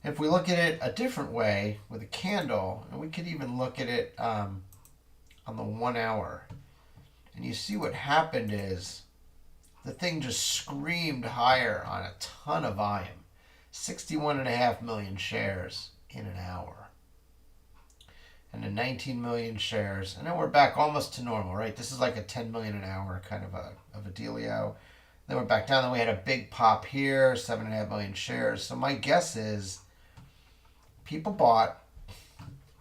If we look at it a different way with a candle, and we could even look at it on the 1 hour, and you see what happened is the thing just screamed higher on a ton of volume. 61.5 million shares in an hour. And then 19 million shares. And then we're back almost to normal, right? This is like a 10 million an hour kind of a dealio. Then we're back down. Then we had a big pop here, 7.5 million shares. So my guess is people bought,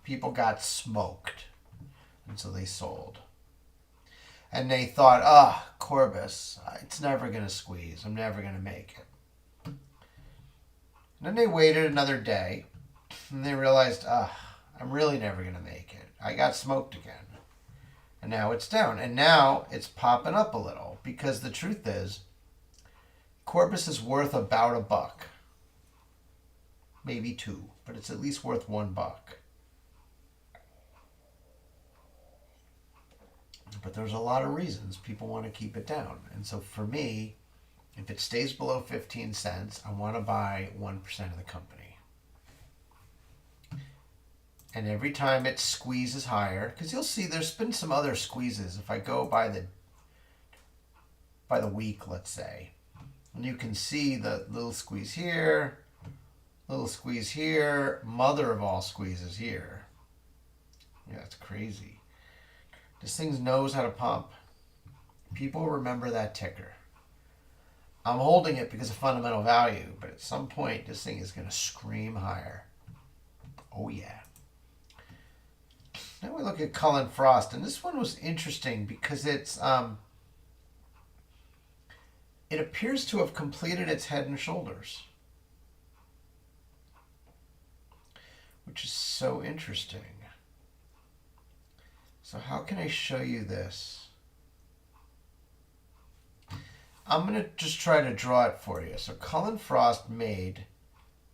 people got smoked. And so they sold. And they thought, Corbis, it's never going to squeeze. I'm never going to make it. And then they waited another day, and they realized, I'm really never going to make it. I got smoked again. And now it's down. And now it's popping up a little, because the truth is, Corbis is worth about $1. Maybe $2, but it's at least worth $1. But there's a lot of reasons people want to keep it down. And so for me, if it stays below 15 cents, I want to buy 1% of the company. And every time it squeezes higher, because you'll see there's been some other squeezes. If I go by the week, let's say, and you can see the little squeeze here, little squeeze here, mother of all squeezes here. Yeah, it's crazy. This thing knows how to pump. People remember that ticker. I'm holding it because of fundamental value, but at some point this thing is going to scream higher. Oh yeah. Now we look at Cullen Frost, and this one was interesting because it appears to have completed its head and shoulders, which is so interesting. So how can I show you this? I'm going to just try to draw it for you. So Cullen Frost made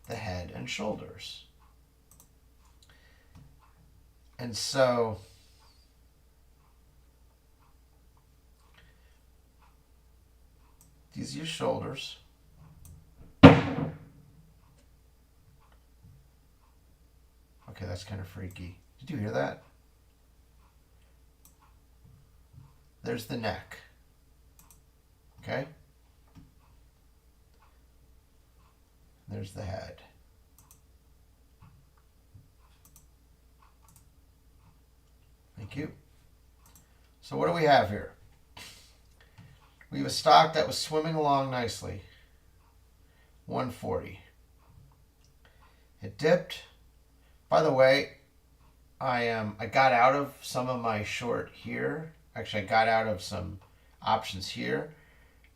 the head and shoulders. And so these are your shoulders. Okay, that's kind of freaky. Did you hear that? There's the neck. Okay? There's the head. Thank you. So what do we have here? We have a stock that was swimming along nicely. 140. It dipped. By the way, I got out of some of my short here. Actually, I got out of some options here,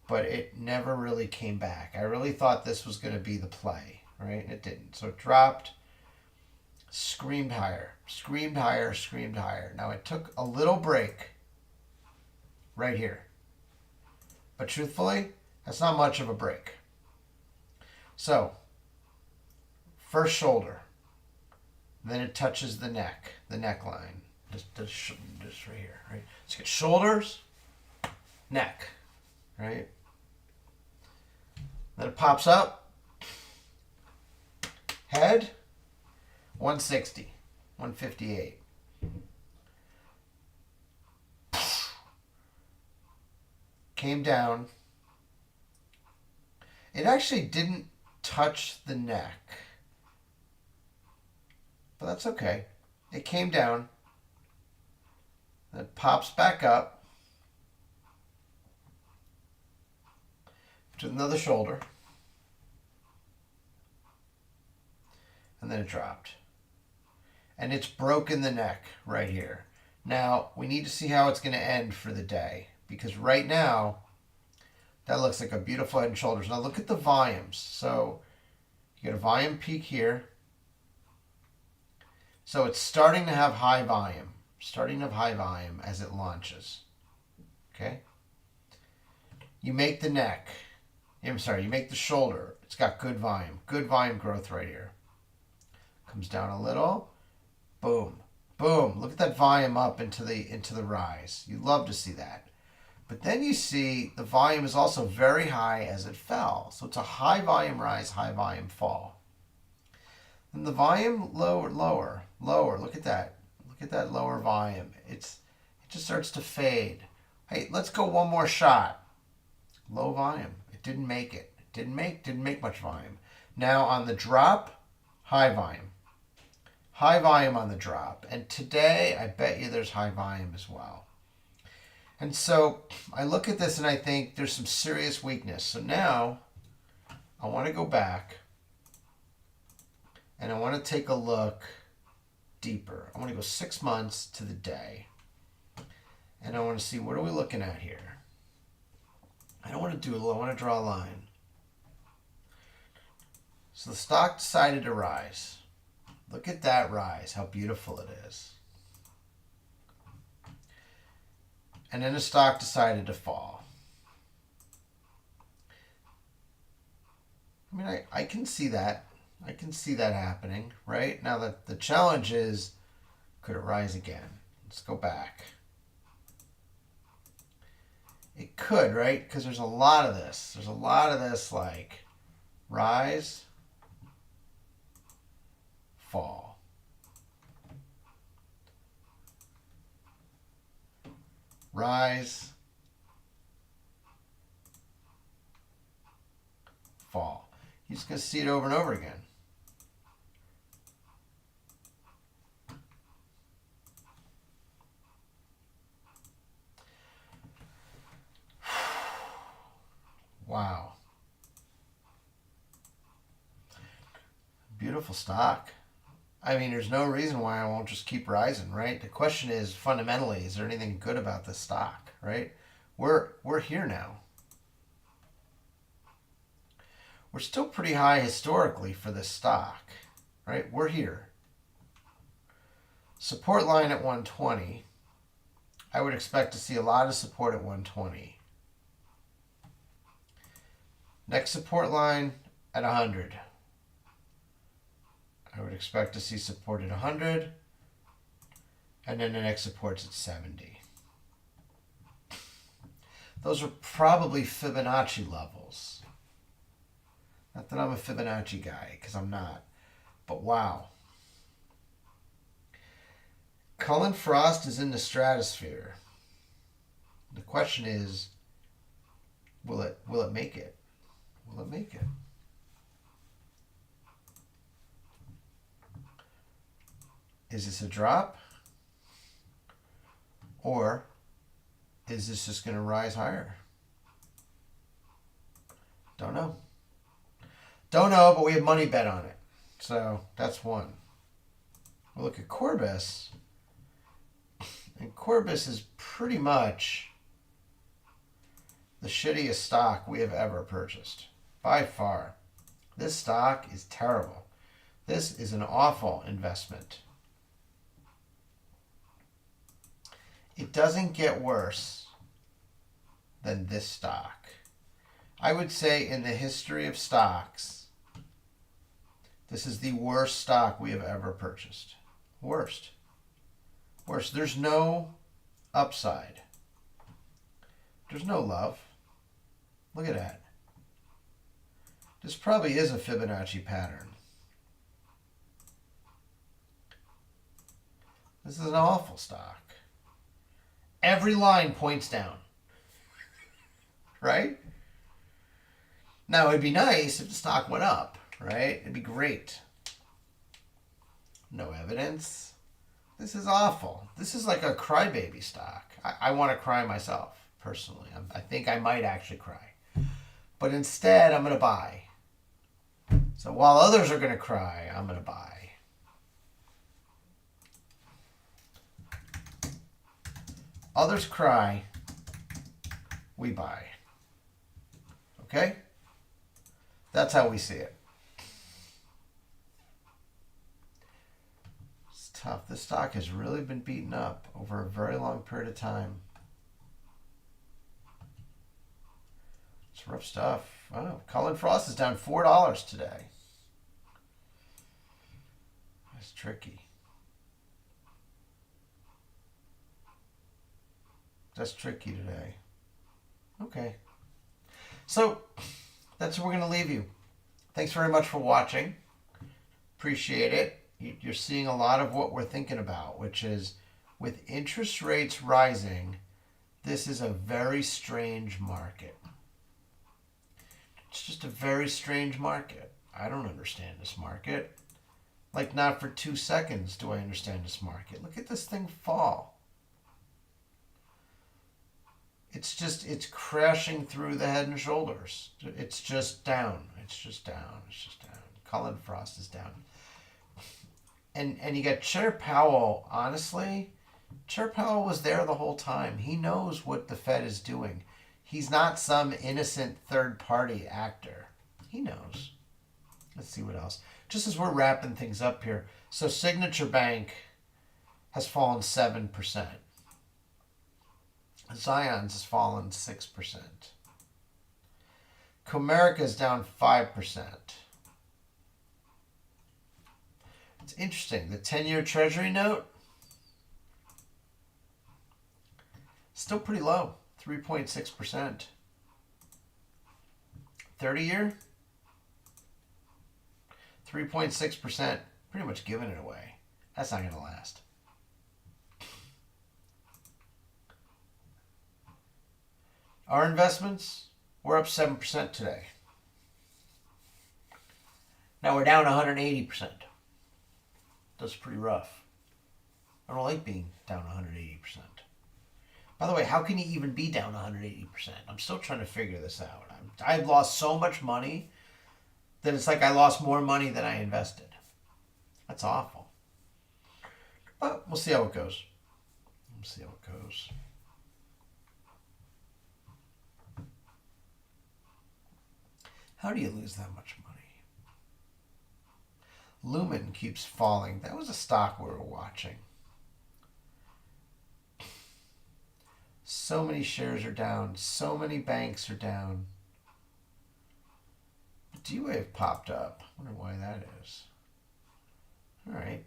but it never really came back. I really thought this was going to be the play, right? It didn't. So it dropped, screamed higher, screamed higher, screamed higher. Now it took a little break right here. But truthfully, that's not much of a break. So, first shoulder. Then it touches the neck, the neckline. Just right here, right? Let's get shoulders, neck, right? Then it pops up. Head, 160, 158. came down. It actually didn't touch the neck, but that's okay. It came down, then it pops back up to another shoulder, and then it dropped. And it's broken the neck right here. Now, we need to see how it's going to end for the day, because right now, that looks like a beautiful head and shoulders. Now look at the volumes. So you get a volume peak here. So it's starting to have high volume. Starting to have high volume as it launches. Okay? You make the neck. I'm sorry, you make the shoulder. It's got good volume. Good volume growth right here. Comes down a little. Boom. Boom. Look at that volume up into the rise. You love to see that. But then you see the volume is also very high as it fell. So it's a high volume rise, high volume fall. And the volume lower. Look at that. Look at that lower volume. It just starts to fade. Hey, let's go one more shot. Low volume. It didn't make it. Didn't make much volume. Now on the drop, high volume. High volume on the drop. And today, I bet you there's high volume as well. And so I look at this and I think there's some serious weakness. So now I want to go back and I want to take a look deeper. I want to go 6 months to the day. And I want to see, what are we looking at here? I don't want to I want to draw a line. So the stock decided to rise. Look at that rise, how beautiful it is. And then the stock decided to fall. I mean, I can see that. I can see that happening, right? Now that the challenge is, could it rise again? Let's go back. It could, right? Because there's a lot of this. There's a lot of this like rise, fall. Rise, fall. You're just going to see it over and over again. Wow. Beautiful stock. I mean, there's no reason why I won't just keep rising, right? The question is, fundamentally, is there anything good about this stock, right? We're here now. We're still pretty high historically for this stock, right? We're here. Support line at 120. I would expect to see a lot of support at 120. Next support line at 100. I would expect to see support at 100, and then the next support's at 70. Those are probably Fibonacci levels. Not that I'm a Fibonacci guy, because I'm not. But wow. Cullen Frost is in the stratosphere. The question is, will it make it? Will it make it? Is this a drop? Or is this just going to rise higher? Don't know. Don't know, but we have money bet on it. So that's one. We'll look at Corbis. And Corbis is pretty much the shittiest stock we have ever purchased. By far. This stock is terrible. This is an awful investment. It doesn't get worse than this stock. I would say in the history of stocks, this is the worst stock we have ever purchased. Worst. Worst. There's no upside. There's no love. Look at that. This probably is a Fibonacci pattern. This is an awful stock. Every line points down. right? Now, it'd be nice if the stock went up, right? It'd be great. No evidence. This is awful. This is like a crybaby stock. I want to cry myself, personally. I think I might actually cry. But instead, I'm going to buy. So while others are going to cry, I'm going to buy. Others cry, we buy. Okay? That's how we see it. It's tough. This stock has really been beaten up over a very long period of time. It's rough stuff. Oh, Cullen Frost is down $4 today. That's tricky. That's tricky today. Okay. So, that's where we're going to leave you. Thanks very much for watching. Appreciate it. You're seeing a lot of what we're thinking about, which is with interest rates rising, this is a very strange market. It's just a very strange market. I don't understand this market. Like, not for 2 seconds do I understand this market. Look at this thing fall. It's crashing through the head and shoulders. It's just down. It's just down. Cullen Frost is down. And you got Chair Powell. Honestly, Chair Powell was there the whole time. He knows what the Fed is doing. He's not some innocent third-party actor. He knows. Let's see what else. Just as we're wrapping things up here. So Signature Bank has fallen 7%. Zion's has fallen 6%. Comerica is down 5%. It's interesting. The 10-year Treasury note, still pretty low, 3.6%. 30-year, 3.6%, pretty much giving it away. That's not going to last. Our investments, we're up 7% today. Now we're down 180%. That's pretty rough. I don't like being down 180%. By the way, how can you even be down 180%? I'm still trying to figure this out. I've lost so much money that it's like I lost more money than I invested. That's awful. But we'll see how it goes. We'll see how it goes. How do you lose that much money? Lumen keeps falling. That was a stock we were watching. So many shares are down. So many banks are down. D-Wave popped up. I wonder why that is. All right.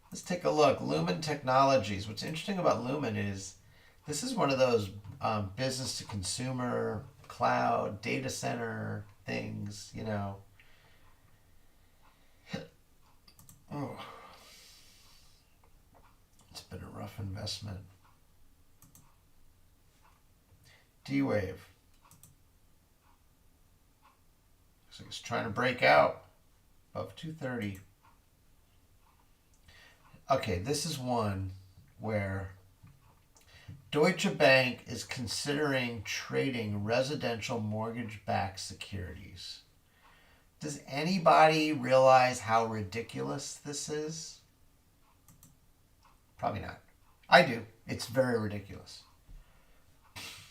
Let's take a look. Lumen Technologies. What's interesting about Lumen is this is one of those business to consumer, cloud, data center things, you know. Oh. It's been a rough investment. D-Wave. Looks like it's trying to break out above 230. Okay, this is one where Deutsche Bank is considering trading residential mortgage-backed securities. Does anybody realize how ridiculous this is? Probably not. I do. It's very ridiculous.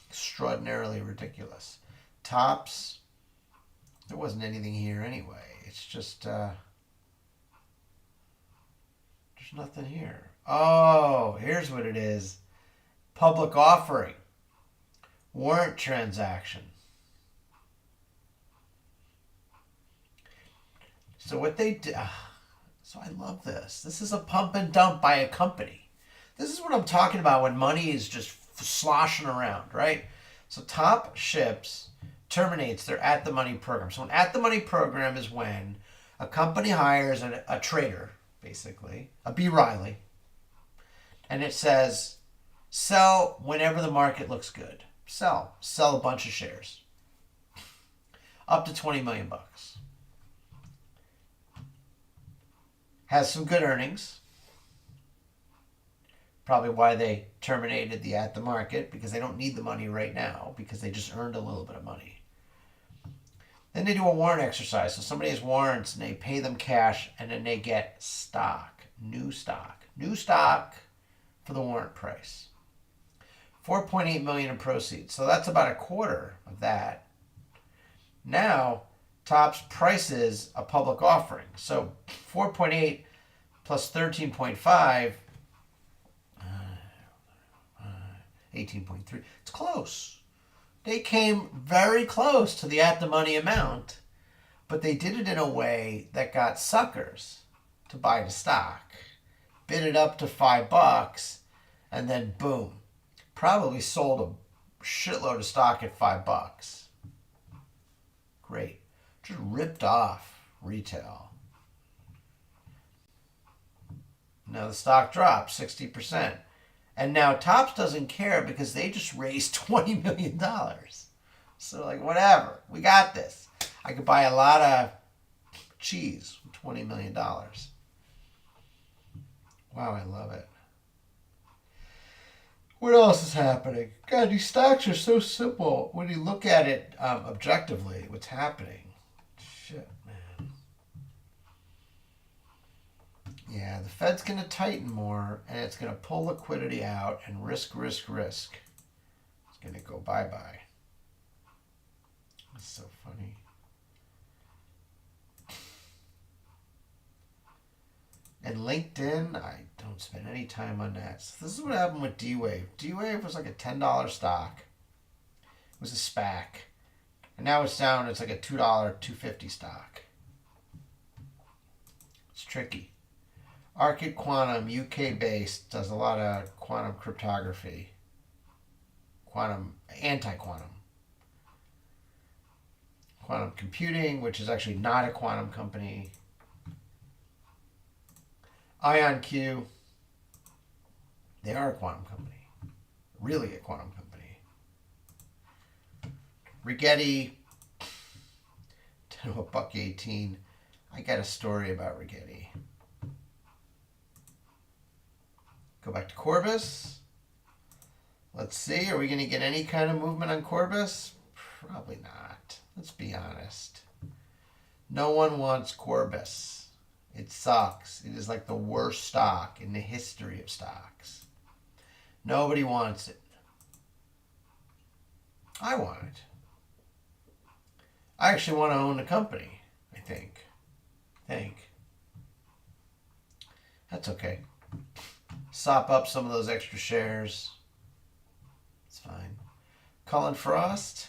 Extraordinarily ridiculous. Tops, there wasn't anything here anyway. It's just, there's nothing here. Oh, here's what it is. Public offering. Warrant transaction. So what they do, so I love this. This is a pump and dump by a company. This is what I'm talking about when money is just sloshing around, right? So Top Ships terminates their at the money program. So an at the money program is when a company hires a trader, basically, a B. Riley, and it says, sell whenever the market looks good. Sell a bunch of shares. Up to 20 million bucks. Has some good earnings. Probably why they terminated the at the market, because they don't need the money right now, because they just earned a little bit of money. Then they do a warrant exercise. So somebody has warrants and they pay them cash and then they get stock. New stock for the warrant price. 4.8 million in proceeds. So that's about a quarter of that. Now, Topps prices a public offering. So 4.8 plus 13.5, 18.3. It's close. They came very close to the at the money amount, but they did it in a way that got suckers to buy the stock. Bid it up to $5, and then boom. Probably sold a shitload of stock at $5. Great. Just ripped off retail. Now the stock dropped 60%. And now Topps doesn't care because they just raised $20 million. So like, whatever. We got this. I could buy a lot of cheese with $20 million. Wow, I love it. What else is happening? God, these stocks are so simple when you look at it objectively, what's happening. Shit, man. Yeah, the Fed's going to tighten more, and it's going to pull liquidity out, and risk. It's going to go bye-bye. That's so funny. And LinkedIn, I don't spend any time on that. So this is what happened with D-Wave. D-Wave was like a $10 stock. It was a SPAC. And now it's down, it's like a $2, $2.50 stock. It's tricky. Arctic Quantum, UK-based, does a lot of quantum cryptography. Anti-quantum. Quantum computing, which is actually not a quantum company. IonQ, they are a quantum company. Really a quantum company. Rigetti, $1.18. I got a story about Rigetti. Go back to Corbis. Let's see, are we going to get any kind of movement on Corbis? Probably not. Let's be honest. No one wants Corbis. It sucks. It is like the worst stock in the history of stocks. Nobody wants it. I want it. I actually want to own the company, I think. That's okay. Sop up some of those extra shares. It's fine. Cullen Frost.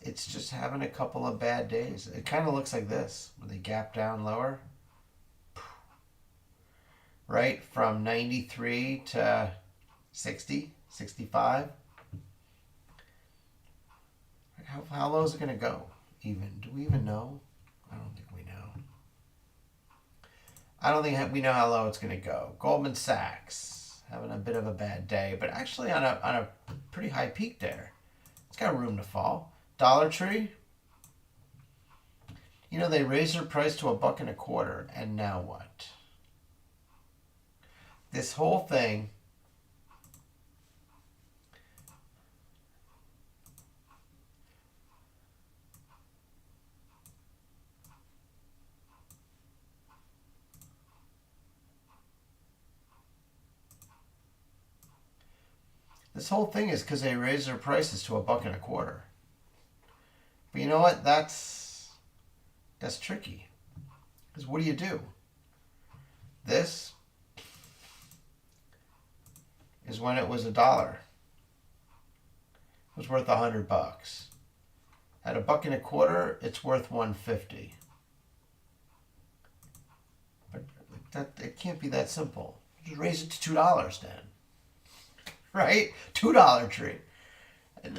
It's just having a couple of bad days. It kind of looks like this when they gap down lower. Right? From 93 to 60, 65. How low is it going to go? Even? Do we even know? I don't think we know. I don't think we know how low it's going to go. Goldman Sachs having a bit of a bad day, but actually on a pretty high peak there. It's got room to fall. Dollar Tree, you know, they raised their price to $1.25, and now what? This whole thing is because they raised their prices to $1.25. But you know what? That's tricky. Because what do? This is when it was $1. It was worth $100. At $1.25, it's worth $1.50. But it can't be that simple. Just raise it to $2 then. Right? $2 tree.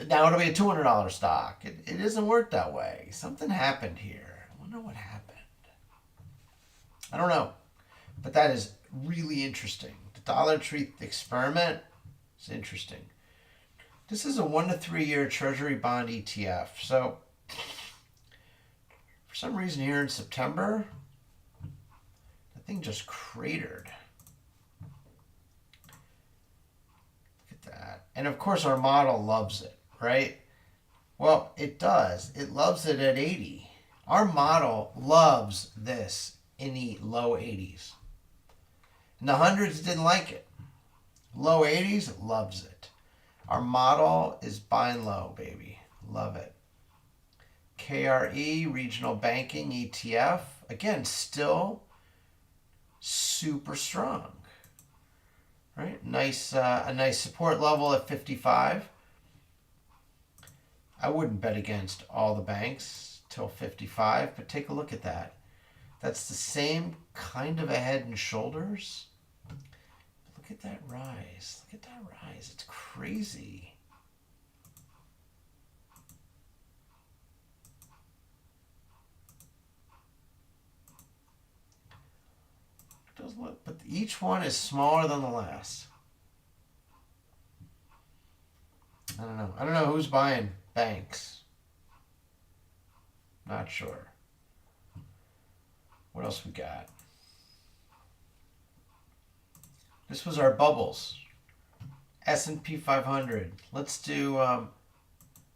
Now it'll be a $200 stock. It doesn't work that way. Something happened here. I wonder what happened. I don't know. But that is really interesting. The Dollar Tree experiment is interesting. This is a 1 to 3 year Treasury bond ETF. So for some reason here in September, the thing just cratered. Look at that. And of course our model loves it, right? Well, it does. It loves it at 80. Our model loves this in the low 80s. And the hundreds didn't like it. Low 80s loves it. Our model is buying low, baby. Love it. KRE, Regional Banking ETF. Again, still super strong. Right? Nice, a nice support level at 55. I wouldn't bet against all the banks till 55, but take a look at that. That's the same kind of a head and shoulders. Look at that rise. Look at that rise. It's crazy. It does look, but each one is smaller than the last. I don't know. I don't know who's buying banks. Not sure. What else we got? This was our bubbles. S&P 500. Let's do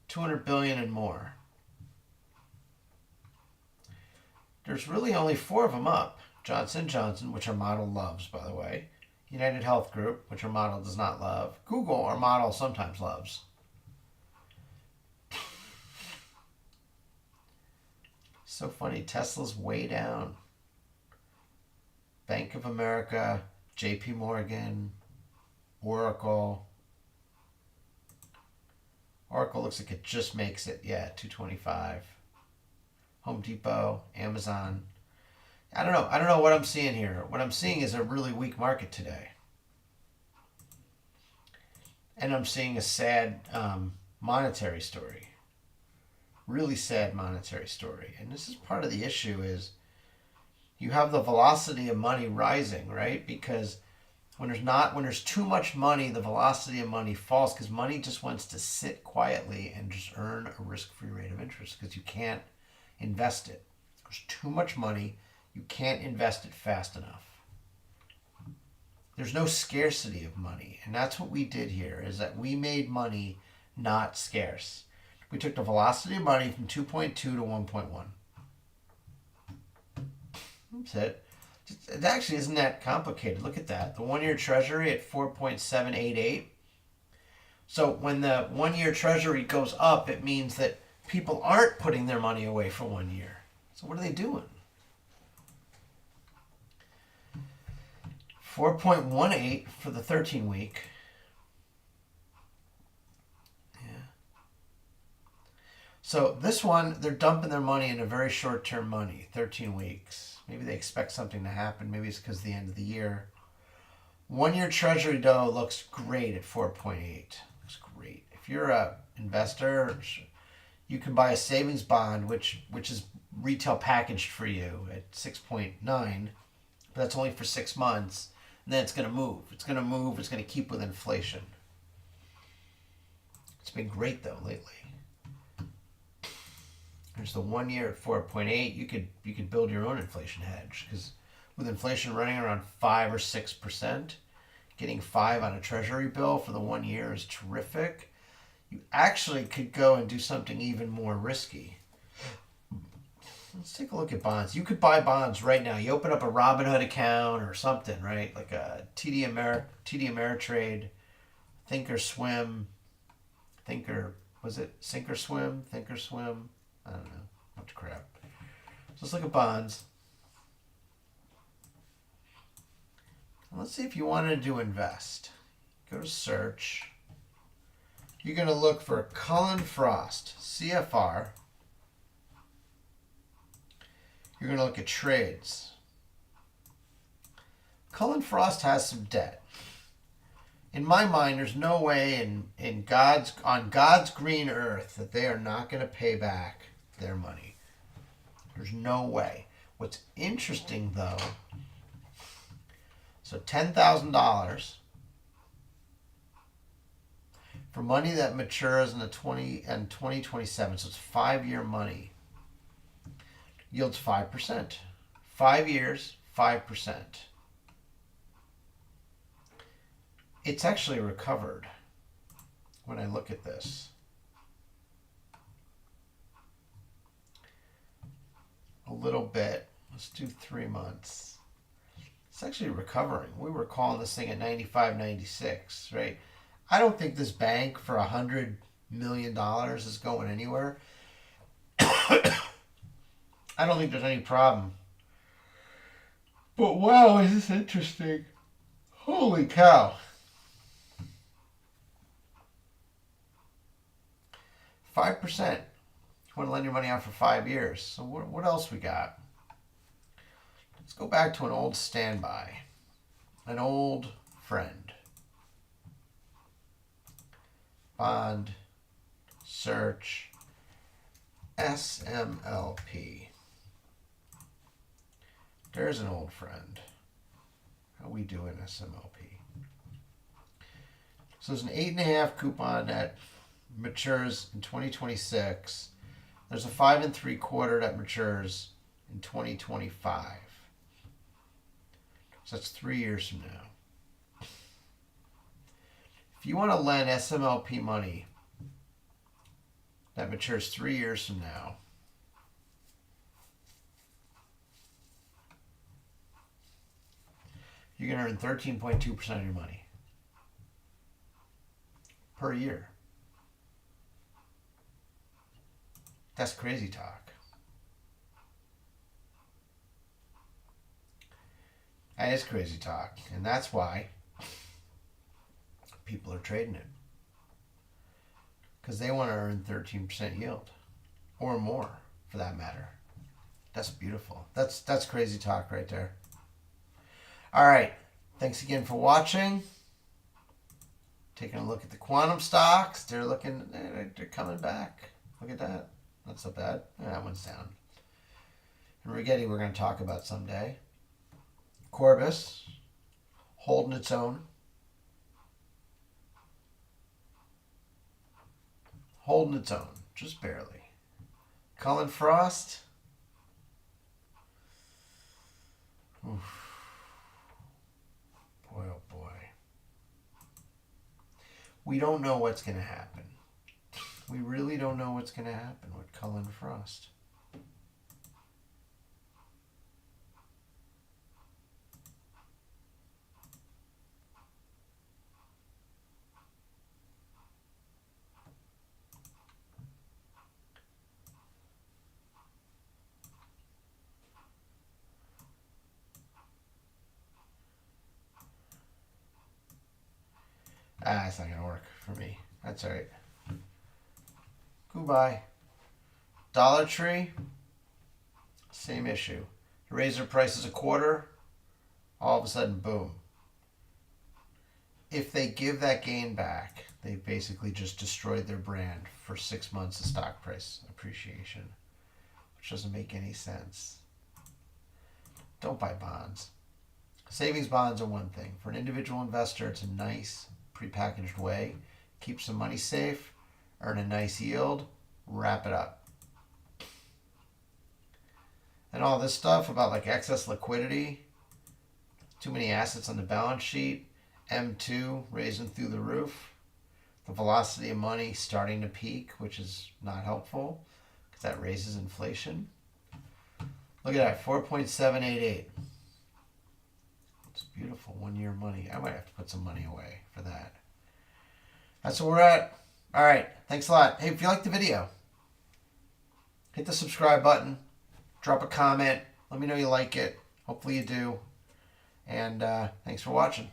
200 billion and more. There's really only 4 of them up. Johnson & Johnson, which our model loves, by the way. United Health Group, which our model does not love. Google, our model sometimes loves. So funny. Tesla's way down. Bank of America, JP Morgan, Oracle. Oracle looks like it just makes it. Yeah, 225. Home Depot, Amazon. I don't know. I don't know what I'm seeing here. What I'm seeing is a really weak market today. And I'm seeing a sad monetary story. Really sad monetary story. And this is part of the issue is you have the velocity of money rising, right? Because when there's too much money, the velocity of money falls because money just wants to sit quietly and just earn a risk-free rate of interest because you can't invest it. There's too much money. You can't invest it fast enough. There's no scarcity of money. And that's what we did here, is that we made money not scarce. We took the velocity of money from 2.2 to 1.1. That's it. It actually isn't that complicated. Look at that. The 1-year Treasury at 4.788. So when the 1-year Treasury goes up, it means that people aren't putting their money away for 1 year. So what are they doing? 4.18 for the 13-week. Yeah. So this one, they're dumping their money into very short-term money, 13 weeks. Maybe they expect something to happen. Maybe it's because of the end of the year. 1-year Treasury, though, looks great at 4.8. Looks great. If you're an investor, you can buy a savings bond, which is retail packaged for you at 6.9. But that's only for 6 months. And then it's going to move. It's going to move. It's going to keep with inflation. It's been great, though, lately. There's the 1 year at 4.8. You could build your own inflation hedge because with inflation running around 5 or 6%, getting 5 on a Treasury bill for the 1 year is terrific. You actually could go and do something even more risky. Let's take a look at bonds. You could buy bonds right now. You open up a Robinhood account or something, right? Like a TD Ameritrade, Thinkorswim, was it Thinkorswim? I don't know. Much crap. So let's look at bonds. Let's see if you wanted to invest. Go to search. You're going to look for Cullen/Frost, CFR. You're going to look at trades. Cullen/Frost has some debt. In my mind, there's no way on God's green earth that they are not going to pay back their money. There's no way. What's interesting, though, so $10,000 For money that matures in 2027, so it's 5-year money, yields 5%. 5 years, 5%. It's actually recovered when I look at this. A little bit. Let's do 3 months. It's actually recovering. We were calling this thing at 95, 96, right? I don't think this bank for $100 million is going anywhere. I don't think there's any problem. But wow, is this interesting. Holy cow. 5%. You want to lend your money out for 5 years. So what else we got? Let's go back to an old standby. An old friend. Bond. Search. SMLP. There's an old friend. How we doing, SMLP? So there's an 8.5 coupon that matures in 2026. There's a 5 3/4 that matures in 2025. So that's 3 years from now. If you want to lend SMLP money that matures 3 years from now, you're going to earn 13.2% of your money per year. That's crazy talk. That is crazy talk. And that's why people are trading it. Because they want to earn 13% yield. Or more, for that matter. That's beautiful. That's crazy talk right there. All right. Thanks again for watching. Taking a look at the quantum stocks. They're coming back. Look at that. Not so bad. That one's down. And Rigetti we're going to talk about someday. Corbis, holding its own. Holding its own, just barely. Cullen Frost. Oof. Boy, oh boy. We don't know what's going to happen. We really don't know what's going to happen with Cullen Frost. It's not going to work for me. That's all right. Goodbye. Dollar Tree, same issue. Raise their prices a quarter, all of a sudden, boom. If they give that gain back, they basically just destroyed their brand for 6 months of stock price appreciation, which doesn't make any sense. Don't buy bonds. Savings bonds are one thing. For an individual investor, it's a nice prepackaged way. Keep some money safe, earn a nice yield, wrap it up. And all this stuff about like excess liquidity, too many assets on the balance sheet, M2 raising through the roof, the velocity of money starting to peak, which is not helpful because that raises inflation. Look at that, 4.788. It's beautiful, 1 year money. I might have to put some money away for that. That's where we're at. All right, thanks a lot. Hey, if you liked the video, hit the subscribe button, drop a comment, let me know you like it. Hopefully you do. And thanks for watching.